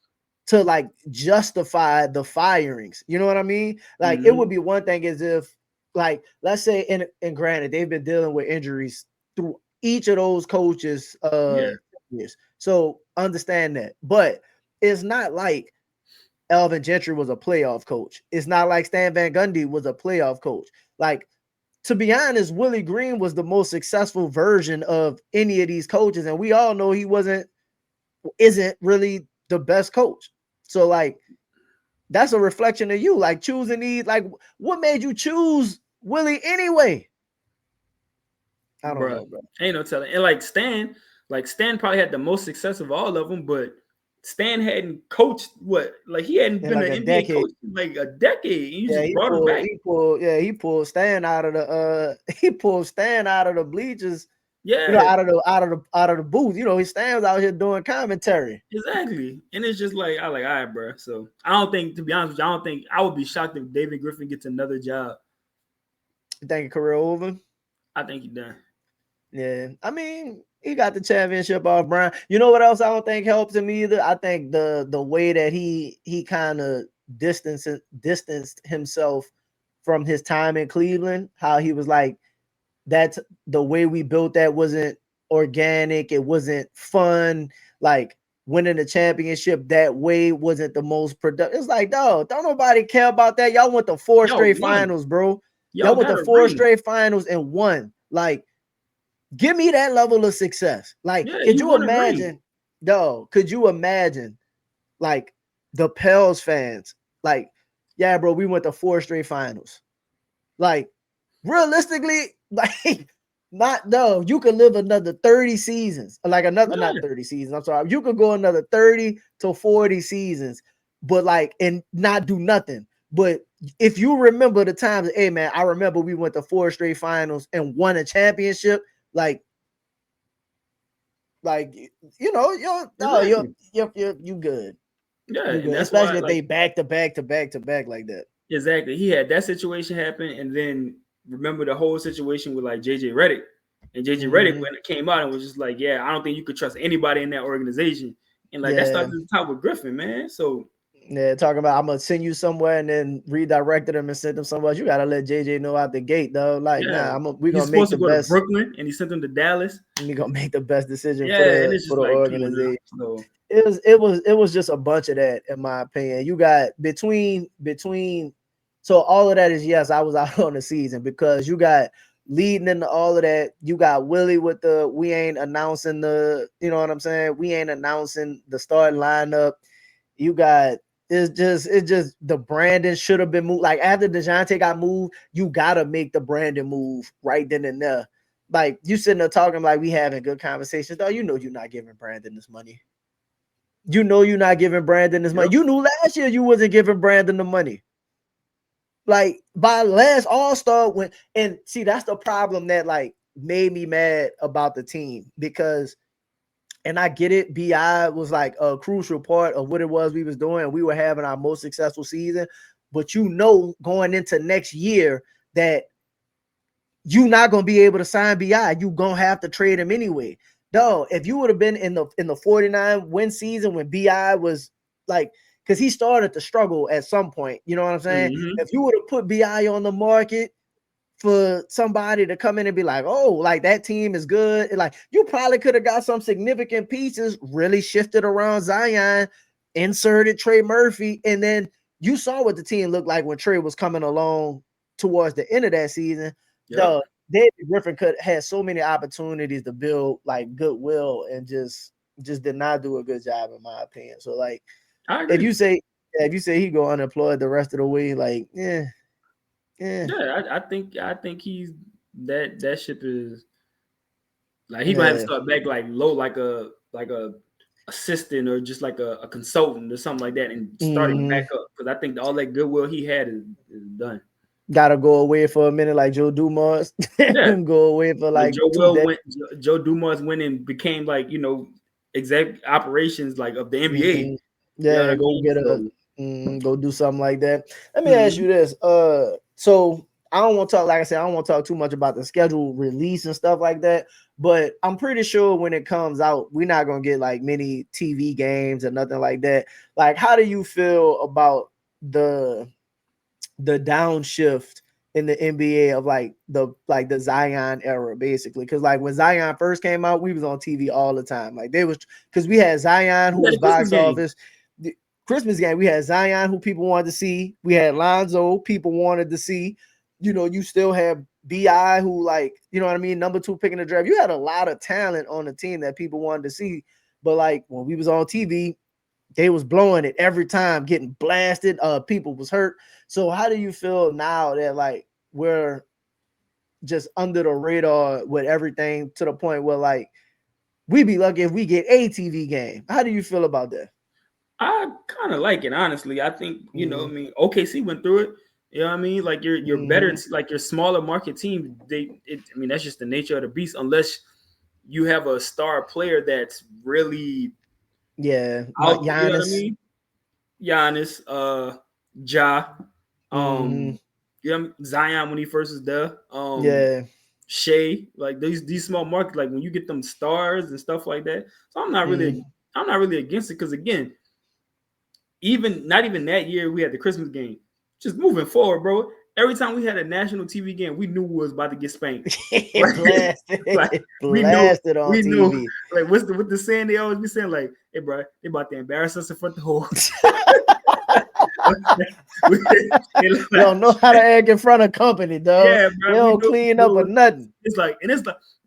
to, like, justify the firings. You know what I mean? Like, it would Mm-hmm. be one thing as if, like, let's say, and granted, they've been dealing with injuries through each of those coaches Yeah, years. So understand that. But it's not like Alvin Gentry was a playoff coach. It's not like Stan Van Gundy was a playoff coach. Like, to be honest, Willie Green was the most successful version of any of these coaches, and we all know he isn't really the best coach. So, like, that's a reflection of you, like, choosing these. Like, what made you choose Willie anyway? I don't bro. know, bro. Ain't no telling. And Stan probably had the most success of all of them, but Stan hadn't coached he hadn't In been like an a NBA decade. coach in like a decade, and you Yeah, just brought him back. he pulled Stan out of the he pulled Stan out of the bleachers, Yeah, out of the booth. His Stan's out here doing commentary. exactly. And it's just like, I like, all right, bro. So I don't think, to be honest with you, I don't think, I would be shocked if David Griffin gets another job. You think career over? I think he done. Yeah. I mean, He got the championship off Brian. You know what else I don't think helps him either? I think the way that he kind of distanced himself from his time in Cleveland, how he was like, that's the way we built that wasn't organic, it wasn't fun. Like winning the championship that way wasn't the most productive. It's like, dog, don't nobody care about that. Y'all went to 4 Yo, straight won. finals, bro. Y'all Y'all went got to a 4 ring. straight finals and won. Like, give me that level of success. Like, Yeah, could you you won a ring. imagine, dog? Could you imagine, like, the Pels fans, like, yeah, bro, we went to 4 straight finals. Like, realistically, like, not no, you could live another 30 seasons, like another Yeah, not 30 seasons. I'm sorry, you could go another 30 to 40 seasons, but like and not do nothing. But if you remember the times, hey man, I remember we went to 4 straight finals and won a championship. Like you know, exactly. you good. Yeah, You and good. that's why, Especially if like, they back to back to back to back like that. exactly, he had that situation happen, and then remember the whole situation with like JJ Redick, and JJ Redick Mm-hmm. when it came out and was just like, yeah, I don't think you could trust anybody in that organization, and like that Yeah. started at the top with Griffin, man. So Yeah, talking about I'm gonna send you somewhere and then redirected them and sent them somewhere else. You gotta let JJ know out the gate, though. Like, yeah, nah, we he's gonna make supposed the to go to best. Brooklyn, and he sent him to Dallas. We gonna make the best decision Yeah, and it's for just the like, come on now. organization. So It was just a bunch of that, in my opinion. You got so all of that is yes, I was out on the season because you got leading into all of that. You got Willie with the we ain't announcing the, you know what I'm saying? We ain't announcing the starting lineup. You got it's just the Brandon should have been moved. Like after Dejounte got moved, you gotta make the Brandon move right then and there. Like you sitting there talking like we having good conversations. Though you know you're not giving Brandon this money. You know you're not giving Brandon this money. yep. You knew last year you wasn't giving Brandon the money. Like by last All-Star when and see that's the problem that like made me mad about the team because and I get it. BI was like a crucial part of what it was we was doing. And we were having our most successful season. But you know, going into next year that you're not gonna be able to sign BI. You gonna have to trade him anyway. No, if you would have been in the 49 win season when BI was like, because he started to struggle at some point. You know what I'm saying? Mm-hmm. If you would have put BI on the market for somebody to come in and be like, oh, like that team is good. Like you probably could have got some significant pieces, really shifted around Zion, inserted Trey Murphy, and then you saw what the team looked like when Trey was coming along towards the end of that season. Yep. The David Griffin could had so many opportunities to build like goodwill and just did not do a good job in my opinion. So like I if agree. you say he go unemployed the rest of the way, like yeah. Yeah, I think he's that ship is like he gonna have to Yeah. start back like low, like a assistant or just like a consultant or something like that, and starting back Mhm. up because I think all that goodwill he had is done. Gotta go away for a minute, like Joe Dumars. Yeah, Go away for like like Joe 2 Will days. went, Joe Dumas went and became like exec operations like of the NBA. Mhm. You know what Yeah, I go mean? get a So go do something like that. Let me ask mhm. you this. So I don't want to talk, like I said, I don't want to talk too much about the schedule release and stuff like that. But I'm pretty sure when it comes out, we're not gonna get like many TV games or nothing like that. Like, how do you feel about the downshift in the NBA of like the Zion era, basically? Because like when Zion first came out, we was on TV all the time. Like they was because we had Zion who We had was a Christmas box game. office. The Christmas game, we had Zion who people wanted to see. We had Lonzo people wanted to see. You know, you still have Bi who like you know what I mean. Number 2 picking the draft. You had a lot of talent on the team that people wanted to see. But like when we was on TV, they was blowing it every time, getting blasted. People was hurt. So how do you feel now that like we're just under the radar with everything to the point where like we be lucky if we get a TV game? How do you feel about that? I kind of like it, honestly. I think I Mm-hmm. mean, OKC went through it. You know what I mean? Like you're better, Mm-hmm. like your smaller market team. I mean, that's just the nature of the beast. Unless you have a star player that's really Yeah, but out. You know what I Giannis. mean? Giannis, Ja, Mm-hmm. um, Zion when he first was there, Yeah. Shea, like these small markets, like when you get them stars and stuff like that. So I'm not really against it because again, even not even that year we had the Christmas game. Just moving forward, bro. Every time we had a national TV game, we knew we was about to get spanked. Right? Like we knew, Blasted on we knew. TV. Like what the saying they always be saying, like, hey, bro, they about to embarrass us in front of the whole. They don't know how to act in front of company, dog. Yeah, bro. They don't clean up or nothing. It's like,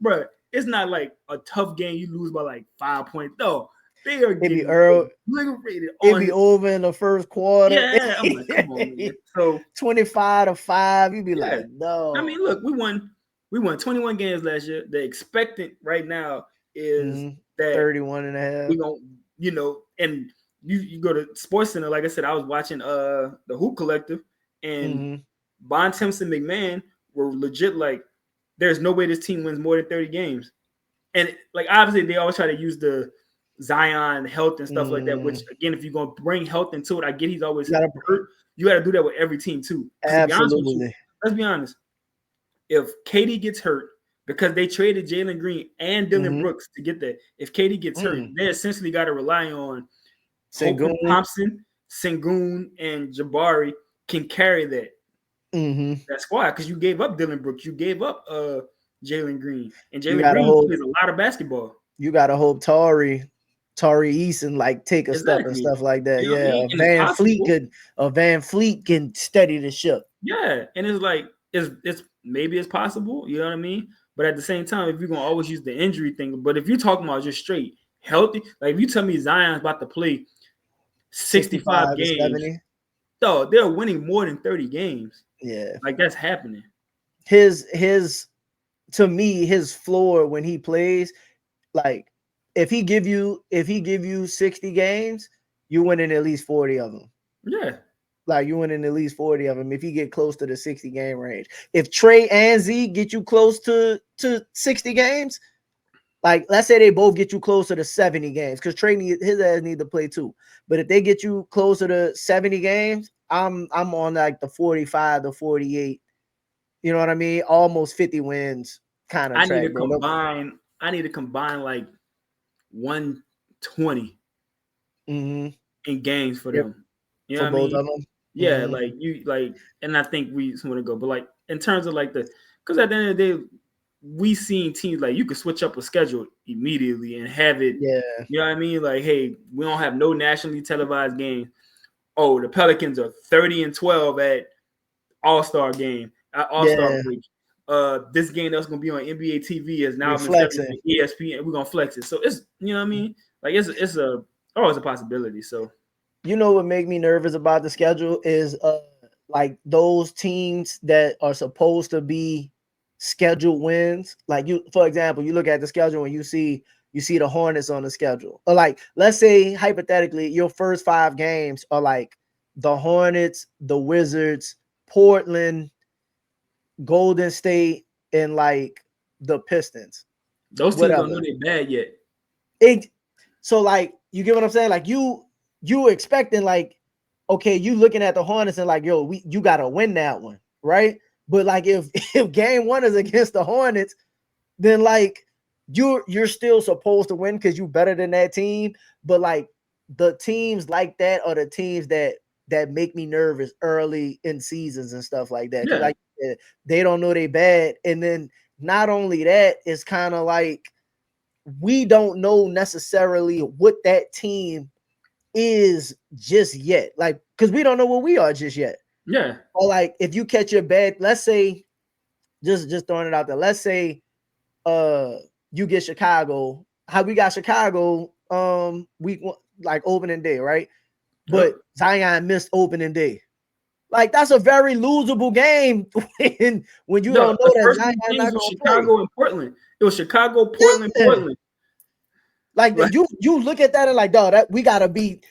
bro, it's not like a tough game you lose by like 5 points. No, they are getting obliterated. It be over in the first quarter. Yeah, I'm like, come on, man. So 25-5, you be like, no. I mean, look, we won 21 games last year. The expectant right now is that 31 and a half. We gonna, and you go to Sports Center. Like I said, I was watching the Hoop Collective, and Bon Simpson McMahon were legit like, there's no way this team wins more than 30 games. And like obviously they always try to use the Zion health and stuff like that, which again, if you're gonna bring health into it, I get he's always hurt. You gotta do that with every team too. Absolutely. Let's be honest. If KD gets hurt, because they traded Jalen Green and Dylan Brooks to get that, if KD gets hurt, they essentially gotta rely on Sengun. Thompson, Sengun, and Jabari can carry that. That squad, because you gave up Dylan Brooks, you gave up Jalen Green, and Jalen Green plays a lot of basketball. You gotta hope Tari Eason like take a step and stuff like that. Van Fleet can steady the ship. Yeah, and it's like it's maybe it's possible, you know what I mean? But at the same time, if you're gonna always use the injury thing, but if you're talking about just straight healthy, like if you tell me Zion's about to play 65 games, 70. So they're winning more than 30 games. Yeah, like that's happening. His to me, his floor when he plays, like if he give you 60 games, you winning at least 40 of them. Yeah. Like you winning at least 40 of them if you get close to the 60 game range. If Trey and Z get you close to 60 games, like let's say they both get you closer to 70 games, because Trey his ass need to play too. But if they get you closer to 70 games, I'm on like the 45 to 48. You know what I mean? Almost 50 wins kind of. I need to combine like 120 in games for them. You know for both of them. Yeah, and I think we want to go, but like in terms of like because at the end of the day, we seen teams like you could switch up a schedule immediately and have it. Yeah, you know what I mean? Like, hey, we don't have no nationally televised game. Oh, the Pelicans are 30-12 at All-Star game, All-Star break. This game that's gonna be on NBA TV is now flexing ESPN. We're gonna flex it. So it's, you know what I mean? Like it's always a possibility. So you know what make me nervous about the schedule is like those teams that are supposed to be scheduled wins. Like for example, you look at the schedule and you see the Hornets on the schedule. Or like let's say hypothetically your first 5 games are like the Hornets, the Wizards, Portland, Golden State, and like the Pistons. Those teams don't know they're bad yet. So like you get what I'm saying? Like you expecting like, okay, you looking at the Hornets and like, yo, you gotta win that one, right? But like if game 1 is against the Hornets, then like you're still supposed to win because you're better than that team. But like the teams like that are the teams that make me nervous early in seasons and stuff like that. Yeah. Like they don't know they bad. And then not only that, it's kind of like we don't know necessarily what that team is just yet. Like, because we don't know what we are just yet. Yeah. Or like if you catch your bad, let's say, just throwing it out there, let's say you get Chicago. How we got Chicago week 1, like opening day, right? But Zion missed opening day. Like that's a very losable game when you don't know that Zion not gonna Chicago play. And Portland. It was Chicago, Portland, Portland. Like you look at that and like, dog, that you gotta be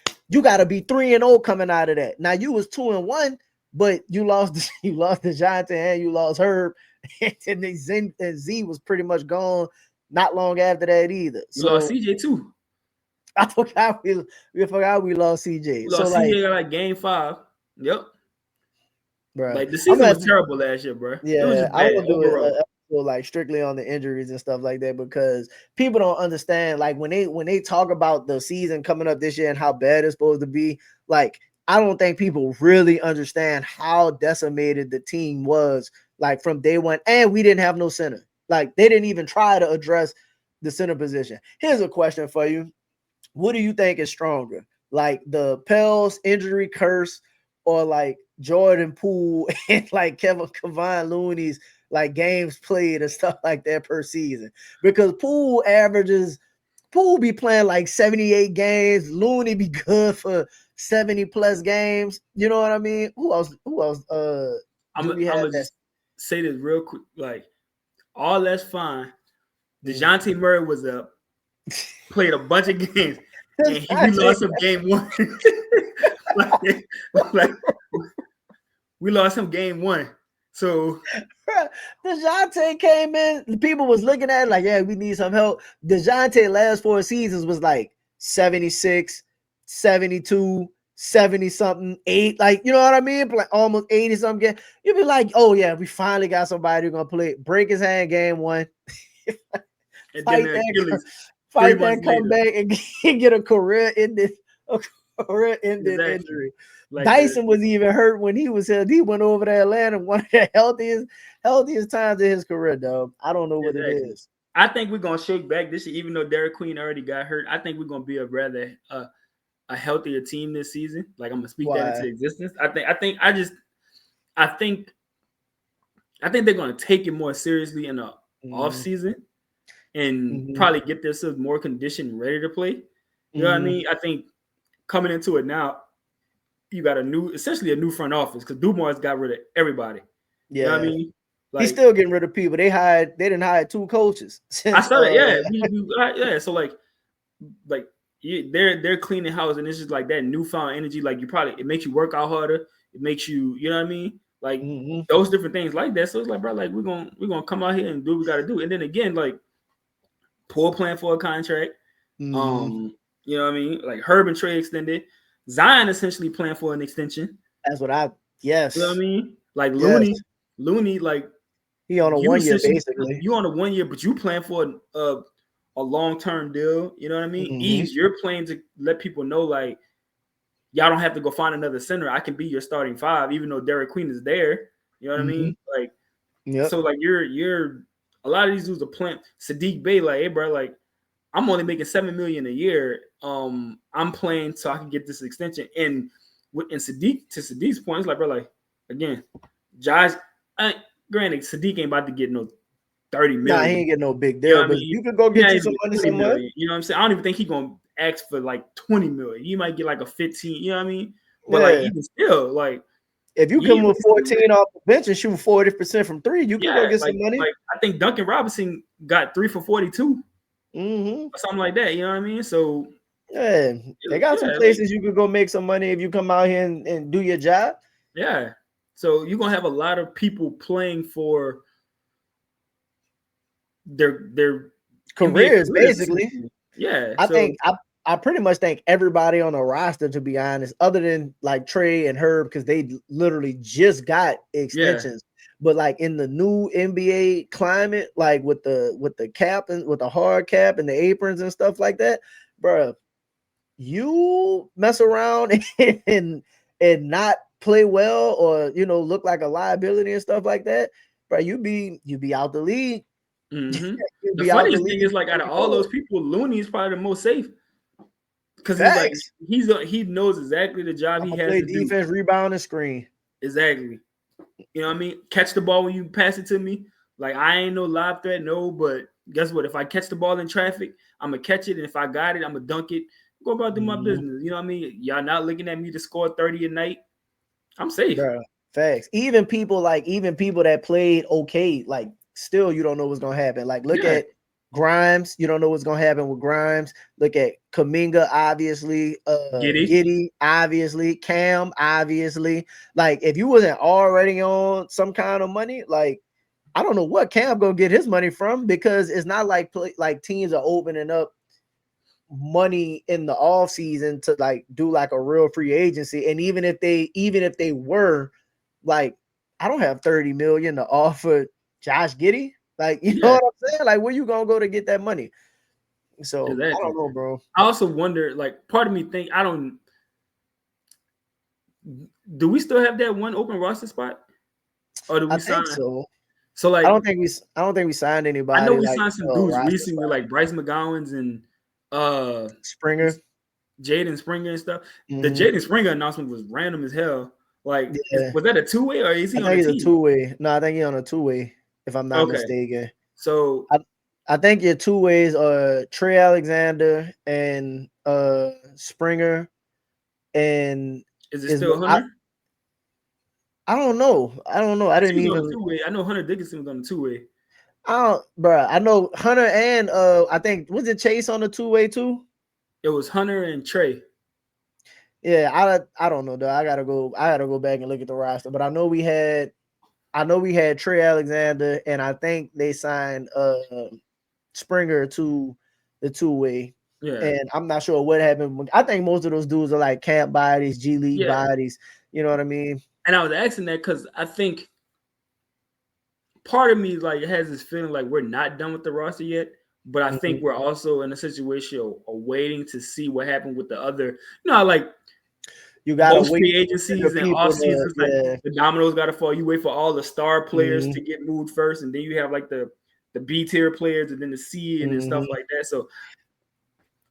3-0 coming out of that. Now you was 2-1, but you lost Dejounte and you lost Herb, and then Z was pretty much gone not long after that either. You lost CJ too. I forgot we lost CJ. We lost CJ like game 5. Yep. Bro. Like the season was terrible last year, bro. Yeah, I will do an like strictly on the injuries and stuff like that, because people don't understand, like when they talk about the season coming up this year and how bad it's supposed to be, like I don't think people really understand how decimated the team was, like from day one. And we didn't have no center. Like they didn't even try to address the center position. Here's a question for you. What do you think is stronger? Like the Pels injury curse, or like Jordan Poole and like Kevon Looney's like games played and stuff like that per season? Because Poole be playing like 78 games. Looney be good for 70 plus games. You know what I mean? Who else? I'm Do we have gonna that? just say this real quick. Like, all that's fine. Mm. Dejounte Murray was up, played a bunch of games, and we lost him game one. like, we lost him game one. So Dejounte came in. People was looking at it like, yeah, we need some help. Dejounte last 4 seasons was like 76, 72, 70 something, 8. Like, you know what I mean? Like almost 80 something. You'd be like, oh yeah, we finally got somebody who's gonna play. Break his hand game one. and fight then the that, Achilles 3 fight months that, come later. back and get a career-ending Exactly. injury. Like Dyson was even hurt when he was here. He went over to Atlanta, one of the healthiest times in his career, dog. I don't know what it exactly. is. I think we're gonna shake back this year, even though Derek Queen already got hurt. I think we're gonna be a rather a healthier team this season. Like, I'm gonna speak that into Why? existence. I think they're gonna take it more seriously in the off season and probably get themselves more conditioned, ready to play. You know what I mean? I think coming into it now, you got essentially a new front office, because Dumar's got rid of everybody. Yeah, you know what I mean? Like, he's still getting rid of people. They didn't hire 2 coaches since. I started, yeah. So like they're cleaning house, and it's just like that newfound energy. Like, it makes you work out harder. It makes you, you know what I mean? Like those different things like that. So it's like, bro, like we're gonna come out here and do what we got to do. And then again, like Poole playing for a contract. You know what I mean? Like Herb and Trey extended. Zion essentially playing for an extension. That's what You know what I mean? Like yes. Looney, like he on a 1 year basically. You on a 1 year, but you playing for a long-term deal. You know what I mean? Eves, you're playing to let people know, like, y'all don't have to go find another center. I can be your starting 5, even though Derek Queen is there. You know what I mean? Like, so like you're a lot of these dudes are playing. Sadiq Bey, like, hey bro, like I'm only making $7 million a year. I'm playing so I can get this extension. And Sadiq's point, it's like, bro, like, again, Josh, granted, Sadiq ain't about to get no 30 million. Nah, he ain't get no big deal, but you could go get you some money somewhere. You know what I'm saying? I don't even think he's gonna ask for like 20 million. You might get like a 15, you know what I mean? But like, even still, like, if you come with 14 off the bench and shoot 40% from 3, you can go get some money. Like, I think Duncan Robinson got 3 for 42. Or something like that, you know what I mean? So yeah, they got some places you could go make some money if you come out here and do your job. Yeah. So you're gonna have a lot of people playing for their careers, basically. Yeah. I pretty much think everybody on the roster, to be honest, other than like Trey and Herb, because they literally just got extensions. But like in the new NBA climate, like with the cap and with the hard cap and the aprons and stuff like that, bro, you mess around and not play well, or look like a liability and stuff like that, bro, you be out the league. The funniest thing is, like, out of all those people, Looney is probably the most safe, because he knows exactly the job he has to do. Defense, rebound, and screen. Exactly. You know what I mean? Catch the ball when you pass it to me. Like, I ain't no live threat, no, but guess what? If I catch the ball in traffic, I'm going to catch it. And if I got it, I'm going to dunk it. Go about do my business. You know what I mean? Y'all not looking at me to score 30 a night. I'm safe. Bruh, facts. Even people that played okay, like, still you don't know what's going to happen. Like, look at Grimes. You don't know what's going to happen with Grimes. Look at Kuminga, obviously. Giddey, obviously. Cam, obviously. Like, if you wasn't already on some kind of money, like, I don't know what Cam gonna get his money from, because it's not like teams are opening up money in the off season to like do like a real free agency. And even if they were, like, I don't have 30 million to offer Josh Giddey. Like, you know Yeah, what I'm saying? Like, where you gonna go to get that money? So I exactly. don't know, bro. I also wonder, like, part of me think I don't. Do we still have that one open roster spot, or do I we think sign? so. So like, I don't think we signed I know anybody we like signed some to a dudes roster recently, spot. like Bryce McGowan's and uh Springer. Jaden Springer and stuff. The Hmm. Jaden Springer announcement was random as hell. Like, Yeah, was that a two-way or is I he on think a he's a team? two-way. No, I think he's on a two-way, if I'm not Okay, mistaken. so I I think your two ways are Trey Alexander and Springer and is it is still I Hunter? I don't know. I don't know. I He didn't was on a even two-way. I know Hunter Dickinson was on a two-way. I don't, bro. I know Hunter and I think was it Chase on the two-way too? It was Hunter and Trey. Yeah, I don't know though. I gotta go back and look at the roster. But I know we had Trey Alexander and I think they signed Springer to the two-way. Yeah, And I'm not sure what happened. I think most of those dudes are like camp bodies, G League yeah. bodies. You know what I mean? And I was asking that because I think part of me like has this feeling like we're not done with the roster yet. But I think Mhm. we're also in a situation of waiting to see what happened with the other. You know, like You gotta most wait free for the agencies and people off to seasons, like the dominoes got to fall. You wait for all the star players mhm, to get moved first, and then you have like the B tier players, and then the C and then stuff mhm, like that. So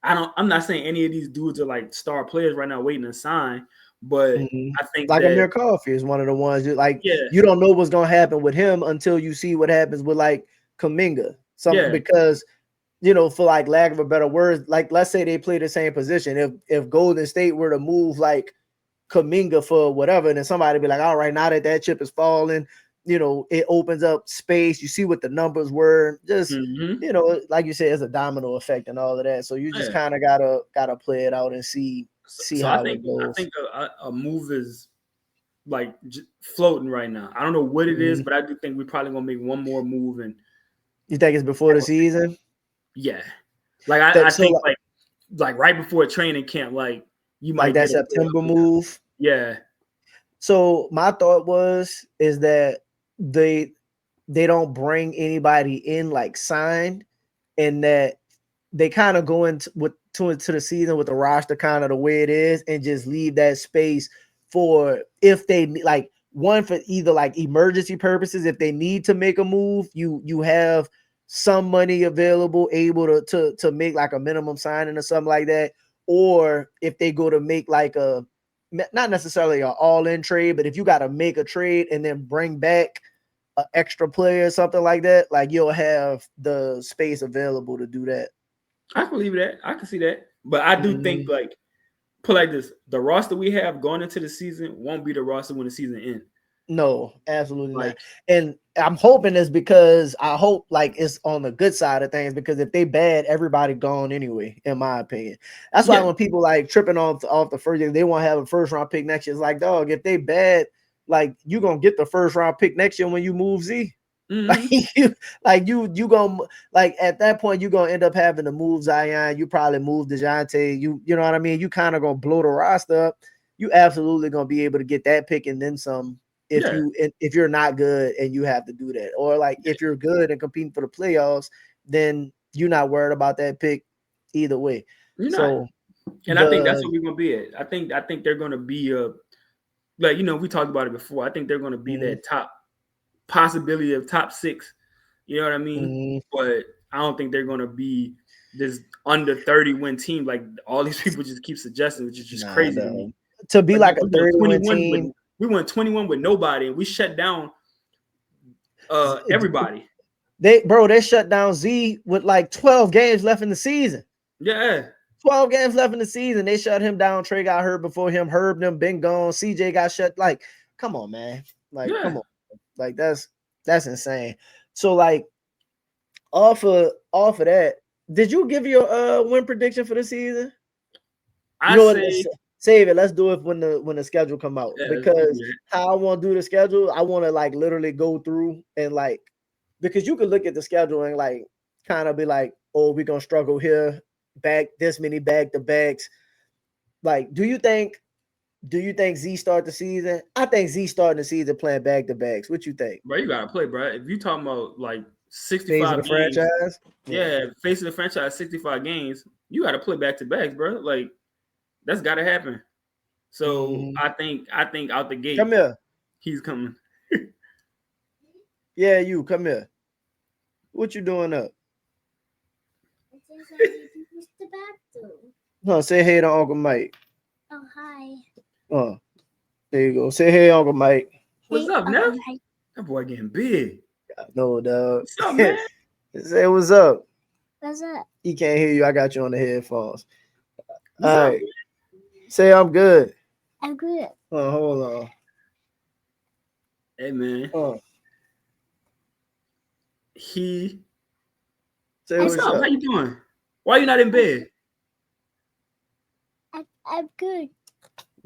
I'm not saying any of these dudes are like star players right now waiting to sign, but mhm. I think Like that Amir Coffee is one of the ones like yeah, you don't know what's gonna happen with him until you see what happens with like Kaminga. Some yeah, because for like lack of a better word, like let's say they play the same position. If Golden State were to move like Kaminga for whatever, and then somebody be like, all right, now that chip is falling, it opens up space. You see what the numbers were. Just hmm like you said, it's a domino effect and all of that. So you just yeah. kind of gotta play it out and see So how it I goes. think a move is like floating right now. I don't know what it is, Mhm. but I do think we're probably gonna make one more move and You think it's before the season? yeah. Like That I think so like right before training camp, like you like might that get September move. yeah, So my thought is that they they don't bring anybody in like signed, and that they kind of go into the season with the roster kind of the way it is, and just leave that space for if they like one for either like emergency purposes. If they need to make a move, you have some money available, able to make like a minimum signing or something like that. Or if they go to make like a not necessarily an all-in trade, but if you got to make a trade and then bring back an extra player or something like that, like you'll have the space available to do that. I can believe that. I can see that. But I do think Mhm. like put like this: the roster we have going into the season won't be the roster when the season ends. No, absolutely not. Like And I'm hoping it's because I hope like it's on the good side of things, because if they bad, everybody gone anyway, in my opinion. That's why yeah, when people like tripping off the first year, they want to have a first round pick next year. It's like, dog, if they bad, like you gonna get the first round pick next year when you move Z. Like mm-hmm. you gonna like at that point you're gonna end up having to move Zion. You probably move Dejounte. You know what I mean? You kind of gonna blow the roster up. You absolutely gonna be able to get that pick and then some Yeah, if you're not good and you have to do that. Or like if you're good and competing for the playoffs, then you're not worried about that pick either way. you're not. So And I think that's the what we're gonna be at. I think they're gonna be like we talked about it before. I think they're gonna be mhm, that top possibility of top six. You know what I mean? mhm. But I don't think they're gonna be this under 30 win team like all these people just keep suggesting, which is just Nah, crazy to me. no. To be Again, like a 30 win team, we won 21 with nobody, and we shut down everybody. they shut down Z with like 12 games left in the season. Yeah, 12 games left in the season. They shut him down. Trey got hurt before him. Herb them been gone. CJ got shut. Like, come on, man. Like, yeah. come on. Like, that's insane. So, like, off of that, did you give your win prediction for the season? You I know what? say, Save it. Let's do it when the schedule come out. yeah, let's do Because that. how I want to do the schedule, I want to like literally go through and like, because you could look at the schedule and like kind of be like, oh, we're gonna struggle here, back this many back to backs. Like, do you think Z start the season? I think Z starting the season playing back to backs. What you think? Bro, you gotta play, bro. If you talking about like 65 the games. franchise. Yeah, facing the franchise 65 games, you got to play back to backs, bro. Like that's got to happen. So I think out the gate, Come here. he's coming. Yeah, you come here. What you doing up? Use the bathroom. No, say hey to Uncle Mike. Oh, hi. Oh, there you go. Say hey, Uncle Mike. What's up, Uncle Nev? Mike. That boy getting big. No, dog. What's up, man? Say what's up. What's up? He can't hear you. I got you on the headphones. What's All up, right. Say I'm good. I'm good. Oh, hold on. Hey, man. Oh, He. say What's what's up? up. How you doing? Why you not in bed? I'm good.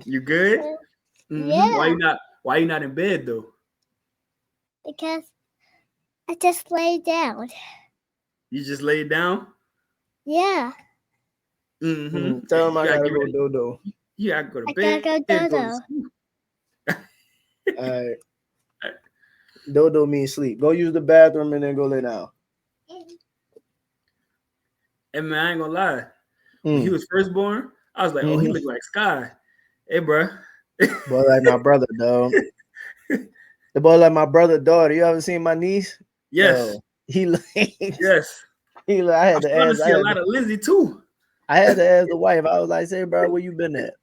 You good? Mhm. Yeah. Why you not in bed though? Because I just lay down. You just laid down? Yeah. Mm-hmm. Tell him You I gotta gotta get go ready. dodo. You gotta go to I bed. gotta go and to dodo. sleep. All right. Dodo means sleep. Go use the bathroom and then go lay down. And man, I ain't gonna lie. When he Mm. was first born, I was like, oh, he look like Sky. Hey, bro. Boy, like my brother, dog. The boy like my brother daughter. You ever seen my niece? Yes. He like, Yes. he like, I I'm had to starting ask. to see a lot of Lizzie too. I had to ask the wife. I was like, "Say, bro, where you been at?"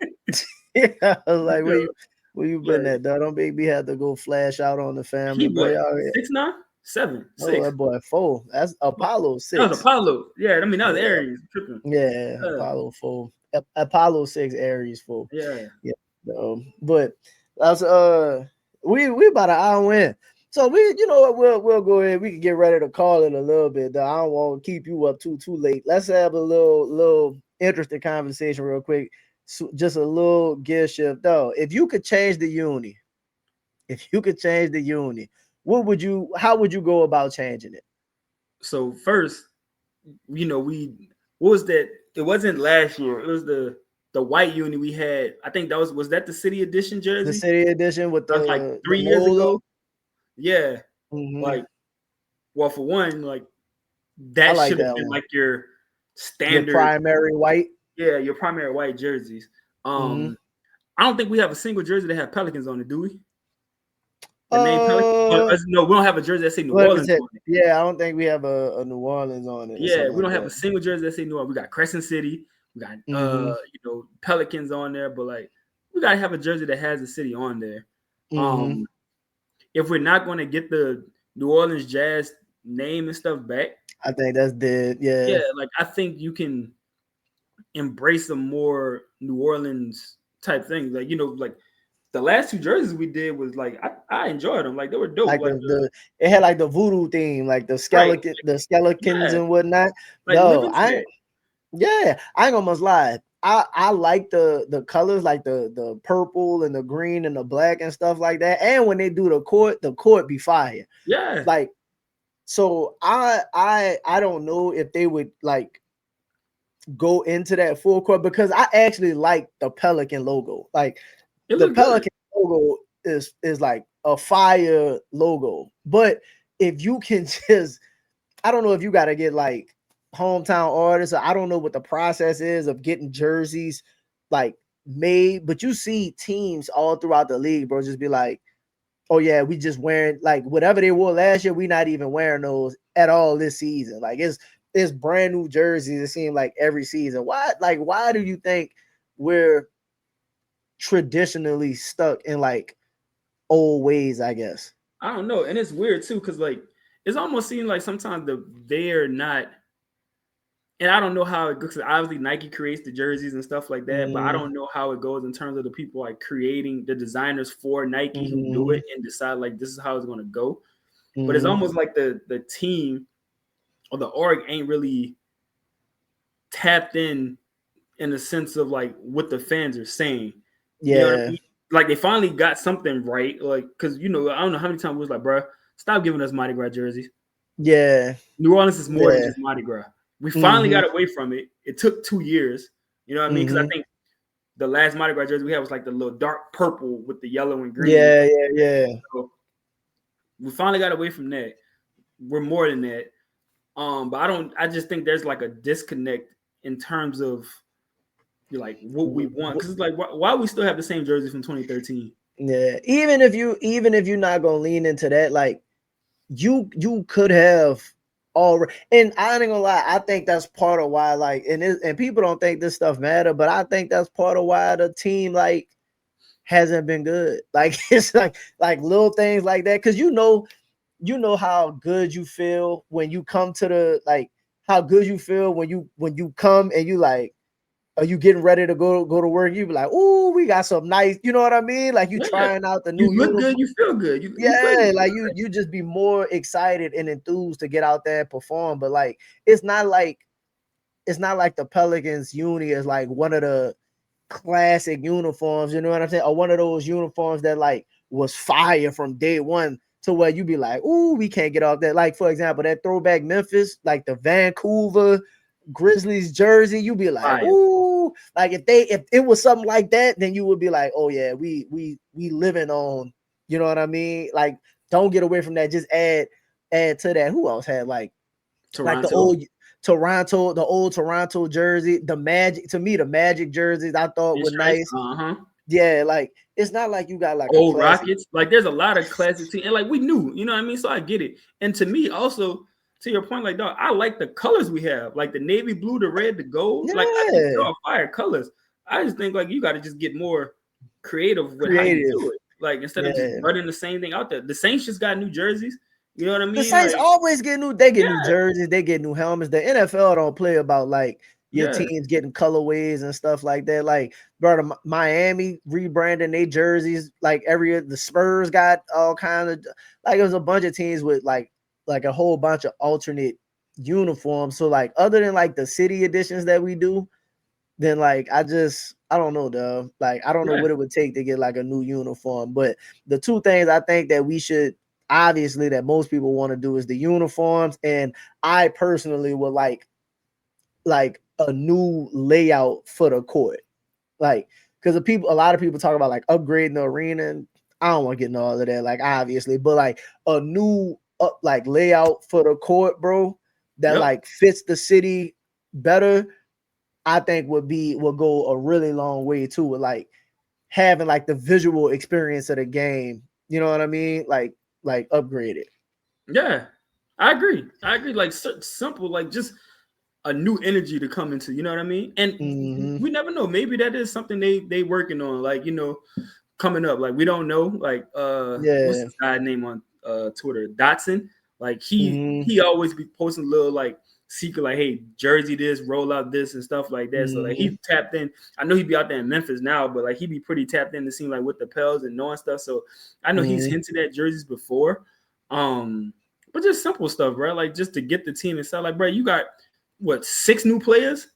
I was like, "Where you been Like, at, dog? Don't make me have to go flash out on the family, he boy." what? Y'all, 6'9", 7, oh, 6. that boy 4. That's Apollo That was 6. Apollo. Yeah, I mean that was Yeah. Aries. Tripping. Yeah, Apollo 4. Apollo 6, Aries 4. Yeah. Yeah. But that's we about an hour in. So we, you know what, we'll go ahead. We can get ready to call it a little bit. Though. I don't want to keep you up too late. Let's have a little interesting conversation real quick. So just a little gear shift. Though, if you could change the uni, how would you go about changing it? So first, what was that? It wasn't last year. It was the white uni we had. I think that was that the city edition jersey? The city edition with That was like the 3 years ago. Yeah. Mm-hmm. Like, well, for one, like I that like should have that been one. like your standard Your primary white. Yeah, your primary white jerseys. Mhm. I don't think we have a single jersey that have Pelicans on it, do we? The name Pelicans? No, we don't have a jersey that say New Orleans on it. Yeah, I don't think we have a New Orleans on it. Yeah, we don't like have that. a single jersey that say New Orleans. We got Crescent City. We got Pelicans on there, but like we gotta have a jersey that has the city on there. If we're not going to get the New Orleans Jazz name and stuff back, I think that's dead. Yeah. Yeah, like I think you can embrace a more New Orleans type thing. Like, like the last 2 jerseys we did was like I enjoyed them. Like they were dope. Like it had like the voodoo theme, like the skeleton, Right. the skeletons and whatnot. Like I ain't gonna lie. I like the colors, like the purple and the green and the black and stuff like that. And when they do the court be fire. Yeah. Like, so I don't know if they would like go into that full court, because I actually like the Pelican logo. Like the Pelican logo is like a fire logo. But if you can just, I don't know if you got to get like hometown artists, or I don't know what the process is of getting jerseys like made, but you see teams all throughout the league, bro, just be like, oh yeah, we just wearing like whatever they wore last year, we not even wearing those at all this season. Like it's brand new jerseys, it seems like every season. Why do you think we're traditionally stuck in like old ways, I guess? I don't know. And it's weird too, because like it's almost seems like sometimes they're not, and I don't know how it goes. Obviously, Nike creates the jerseys and stuff like that, but I don't know how it goes in terms of the people like creating the designers for Nike who do it and decide like this is how it's going to go. But it's almost like the team or the org ain't really tapped in the sense of like what the fans are saying. Yeah. You know what I mean? Like they finally got something right. Like, because I don't know how many times it was like, bro, stop giving us Mardi Gras jerseys. Yeah. New Orleans is more than just Mardi Gras. We finally got away from it. It took 2 years. You know what I mean? Because I think the last Mardi Gras jersey we had was like the little dark purple with the yellow and green. Yeah. So we finally got away from that. we're more than that. But I just think there's like a disconnect in terms of like what we want, because it's like why we still have the same jersey from 2013. Yeah, even if you're not gonna lean into that, like you could have already. And I ain't gonna lie, I think that's part of why, like, and people don't think this stuff matter, but I think that's part of why the team like hasn't been good. Like it's like little things like that, because you know how good you feel when you come to the, like, how good you feel when you come and you like, are you getting ready to go to work? You be like, "Ooh, we got some nice," you know what I mean? Like you trying out the new You look uniform. good, you feel good. You play Yeah, good. like you just be more excited and enthused to get out there and perform. But like it's not like the Pelicans uni is like one of the classic uniforms, you know what I'm saying? Or one of those uniforms that like was fire from day one, to where you be like, "Ooh, we can't get off that." Like, for example, that throwback Memphis, like the Vancouver Grizzlies jersey, you be like, Fire. "Ooh," like if it was something like that, then you would be like, "Oh yeah, we living on," you know what I mean? Like, don't get away from that. Just add to that. Who else had like the Toronto. old Toronto jersey, the Magic, to me, the Magic jerseys I thought were nice. Yeah, like it's not like you got like old a classic. Rockets. Like there's a lot of classic teams, and like we knew, you know what I mean? So I get it. And to me, also to your point, like dog, I like the colors we have, like the navy blue, the red, the gold. Yeah. Like I think they're all fire colors. I just think like you got to just get more creative with how you do it. Like instead of just running the same thing out there. The Saints just got new jerseys. You know what I mean? The Saints like, always get new. They get new jerseys. They get new helmets. The NFL don't play about like your teams getting colorways and stuff like that. Like, bro, Miami rebranding their jerseys. Like the Spurs got all kinds of, like, it was a bunch of teams with like a whole bunch of alternate uniforms. So like, other than like the city editions that we do, then like I don't know, though. Like I don't know what it would take to get like a new uniform. But the two things I think that we should, obviously, that most people want to do is the uniforms, and I personally would like a new layout for the court. Like, because a lot of people talk about like upgrading the arena, and I don't want to get into all of that, like, obviously, but like a new like layout for the court, bro, that like fits the city better, I think would go a really long way too, with like having like the visual experience of the game. You know what I mean? Like upgrade it. Yeah, I agree. Like simple, like just a new energy to come into. You know what I mean? And we never know. Maybe that is something they working on. Like, you know, coming up. Like we don't know. Like what's this guy's name on Twitter? Dotson. Like he always be posting little like secret, like, hey, jersey this, roll out this, and stuff like that. So like he tapped in. I know he'd be out there in Memphis now, but like he'd be pretty tapped in to see like with the Pels and knowing stuff. So I know he's hinted at jerseys before. But just simple stuff, bro. Like just to get the team inside. Like, bro, you got what, 6 new players?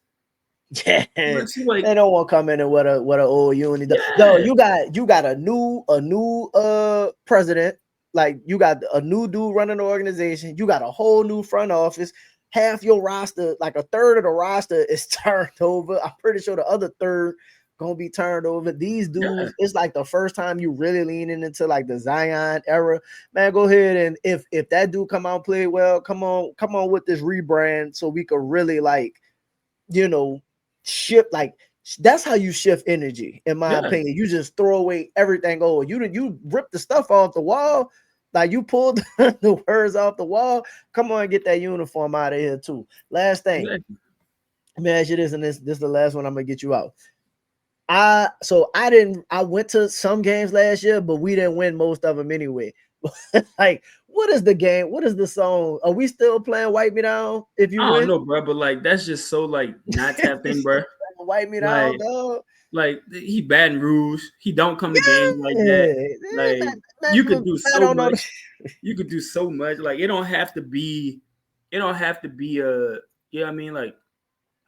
Yeah, like, they don't want to come in and what a old uni. No, you got a new president. Like you got a new dude running the organization. You got a whole new front office. Half your roster, like a third of the roster, is turned over. I'm pretty sure the other third gonna be turned over. These dudes, it's like the first time you really leaning into like the Zion era. Man, go ahead, and if that dude come out and play well, come on with this rebrand so we could really, like, you know, shift. Like, that's how you shift energy, in my opinion. You just throw away everything over. You rip the stuff off the wall. Like, you pulled the words off the wall. Come on and get that uniform out of here too. Last thing. Let me ask you this, and this is the last one I'm gonna get you out. I went to some games last year, but we didn't win most of them anyway. Like, what is the game? What is the song? Are we still playing Wipe Me Down if you win? I don't know, bro, but like that's just so like not tapped in, bro. Wipe Me Down, dog. Like he Baton Rouge, he don't come to games like that. Like you could do so much. You could do so much. Like it don't have to be you know what I mean? Like,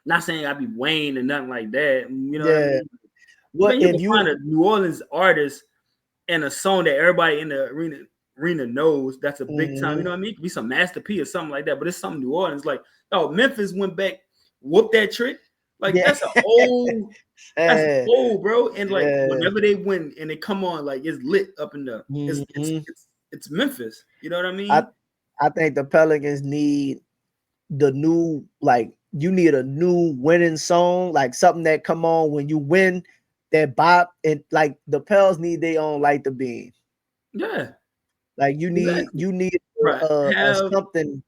not saying I be Wayne or nothing like that. You know what I mean? What if you find a New Orleans artist and a song that everybody in the arena knows, that's a big time, you know what I mean? It could be some Master P or something like that, but it's something New Orleans. Like, oh, Memphis went back, whooped that trick. Like that's old, bro. And like whenever they win and they come on, like it's lit up in the it's Memphis. You know what I mean? I think the Pelicans need the new, like, you need a new winning song, like something that come on when you win, that bop, and like the Pels need their own Light the Beam. Yeah, Like you exactly. need Right. a something.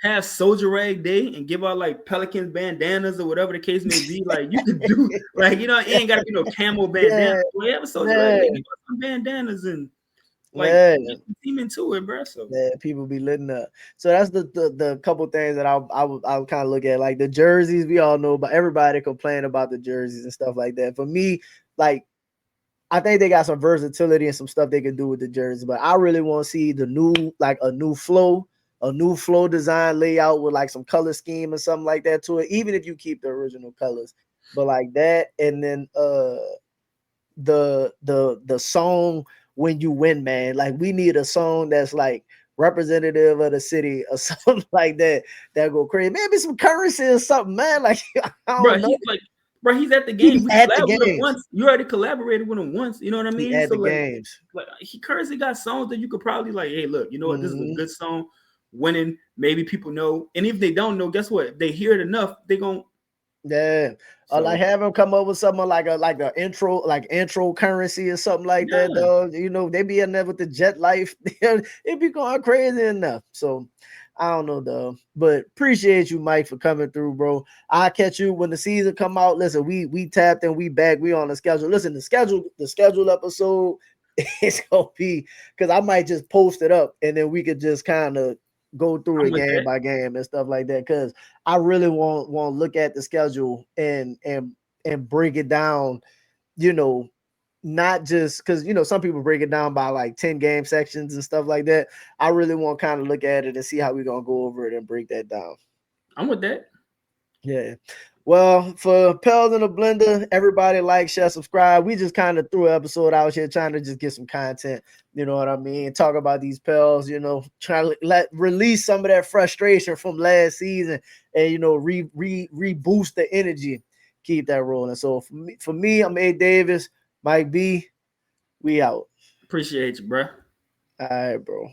Have Soldier Rag Day and give out like Pelican bandanas or whatever the case may be. Like you could do, like, you know, it ain't gotta be no camel bandana. Yeah, Well, have a Soldier Rag yeah, Day, give out some bandanas and like yeah. get the team into it, bro. So Yeah, people be litting up. So that's the couple things that I'll kind of look at, like the jerseys. We all know, but everybody complain about the jerseys and stuff like that. For me, like, I think they got some versatility and some stuff they can do with the jerseys, but I really want to see the new, like a new flow design layout with like some color scheme or something like that to it, even if you keep the original colors. But like that, and then the song when you win, man. Like we need a song that's like representative of the city or something like that go crazy. Maybe some currency or something, man. Like I bro, don't know. he's like, bro, he's at the He's games. We at the collab with him games. once. You already collaborated with him once. You know what I He mean? at So the like, games. he currently got songs that you could probably like, hey, look, you know what? This is a Mm-hmm. good song. Winning, maybe people know, and if they don't know, guess what? If they hear it enough, they gon' Yeah. Or like have him come up with something like a intro currency or something like that, yeah. though. You know, they be in there with the jet life. It be going crazy enough. So I don't know, though. But appreciate you, Mike, for coming through, bro. I'll catch you when the season come out. Listen, we tapped and we back. We on the schedule. Listen, the scheduled episode is gonna be, because I might just post it up and then we could just kind of go through I'm it with game that. by game and stuff like that. Because I really want to look at the schedule and break it down, you know, not just because, you know, some people break it down by like 10 game sections and stuff like that. I really want to kind of look at it and see how we're gonna go over it and break that down. I'm with that. Yeah. Well, for Pels in the Blender, everybody like, share, subscribe. We just kind of threw an episode out here trying to just get some content, you know what I mean? Talk about these Pels, you know, try to release some of that frustration from last season and, you know, reboost the energy, keep that rolling. So for me, I'm A. Davis, Mike B. We out. Appreciate you, bro. All right, bro.